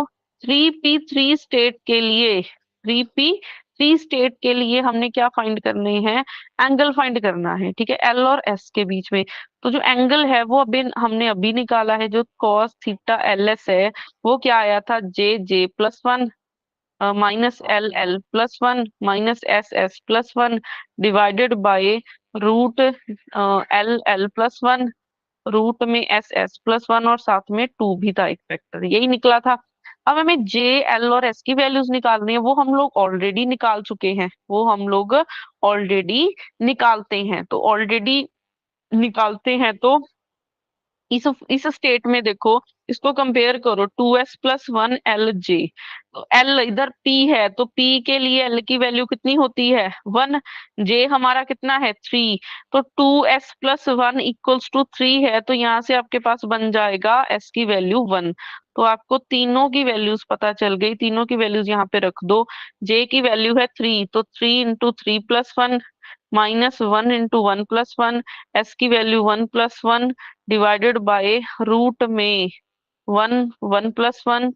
3p3 स्टेट के लिए 3p फ्री स्टेट के लिए हमने क्या फाइंड करने हैं, एंगल फाइंड करना है, ठीक है, एल और एस के बीच में। तो जो एंगल है वो अभी हमने अभी निकाला है, जो कॉस थीटा एल एस है, वो क्या आया था, J J plus one minus L L plus one minus S S plus one divided by root L L plus one, root में एस एस प्लस वन और साथ में टू भी था एक फैक्टर, यही निकला था। अब हमें जे एल और एस की वैल्यूज निकालनी है, वो हम लोग ऑलरेडी निकाल चुके हैं, वो हम लोग ऑलरेडी निकालते हैं, तो ऑलरेडी निकालते हैं तो इस स्टेट में देखो, इसको कंपेयर करो, two S plus one L J, तो एल इधर पी है, तो पी के लिए एल की वैल्यू कितनी होती है, वन, जे हमारा कितना है, थ्री, तो two S plus one equals to three है, तो यहाँ से आपके पास बन जाएगा एस की वैल्यू वन। तो आपको तीनों की वैल्यूज पता चल गई, तीनों की वैल्यूज यहाँ पे रख दो। जे की वैल्यू है थ्री, तो three into three plus one minus one into one plus one, S की value one plus one divided by root में one one plus one,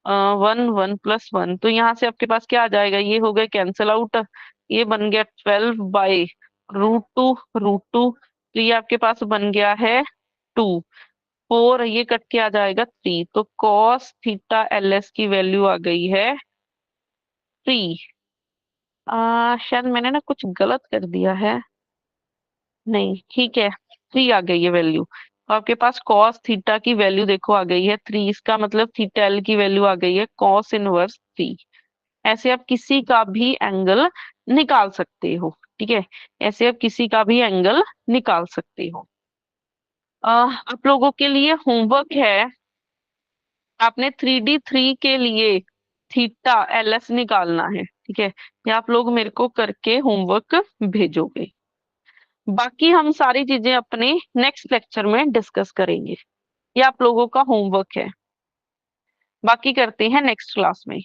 one one plus one, तो यहाँ से आपके पास क्या आ जाएगा, ये हो गए कैंसल आउट, ये बन गया 12 बाय रूट टू, तो ये आपके पास बन गया है टू, फोर ये कट के आ जाएगा थ्री, तो कॉस थीटा एल एस की वैल्यू आ गई है थ्री। शायद मैंने ना कुछ गलत कर दिया है, नहीं ठीक है, थ्री आ गई है वैल्यू। तो आपके पास कॉस थीटा की वैल्यू देखो आ गई है थ्री, इसका मतलब थीटा एल की वैल्यू आ गई है कॉस इनवर्स थ्री। ऐसे आप किसी का भी एंगल निकाल सकते हो, ठीक है, ऐसे आप किसी का भी एंगल निकाल सकते हो। आप लोगों के लिए होमवर्क है, आपने थ्री डी थ्री के लिए थीटा एल एस निकालना है, ठीक है, ये आप लोग मेरे को करके होमवर्क भेजोगे। बाकी हम सारी चीजें अपने नेक्स्ट लेक्चर में डिस्कस करेंगे, ये आप लोगों का होमवर्क है, बाकी करते हैं नेक्स्ट क्लास में।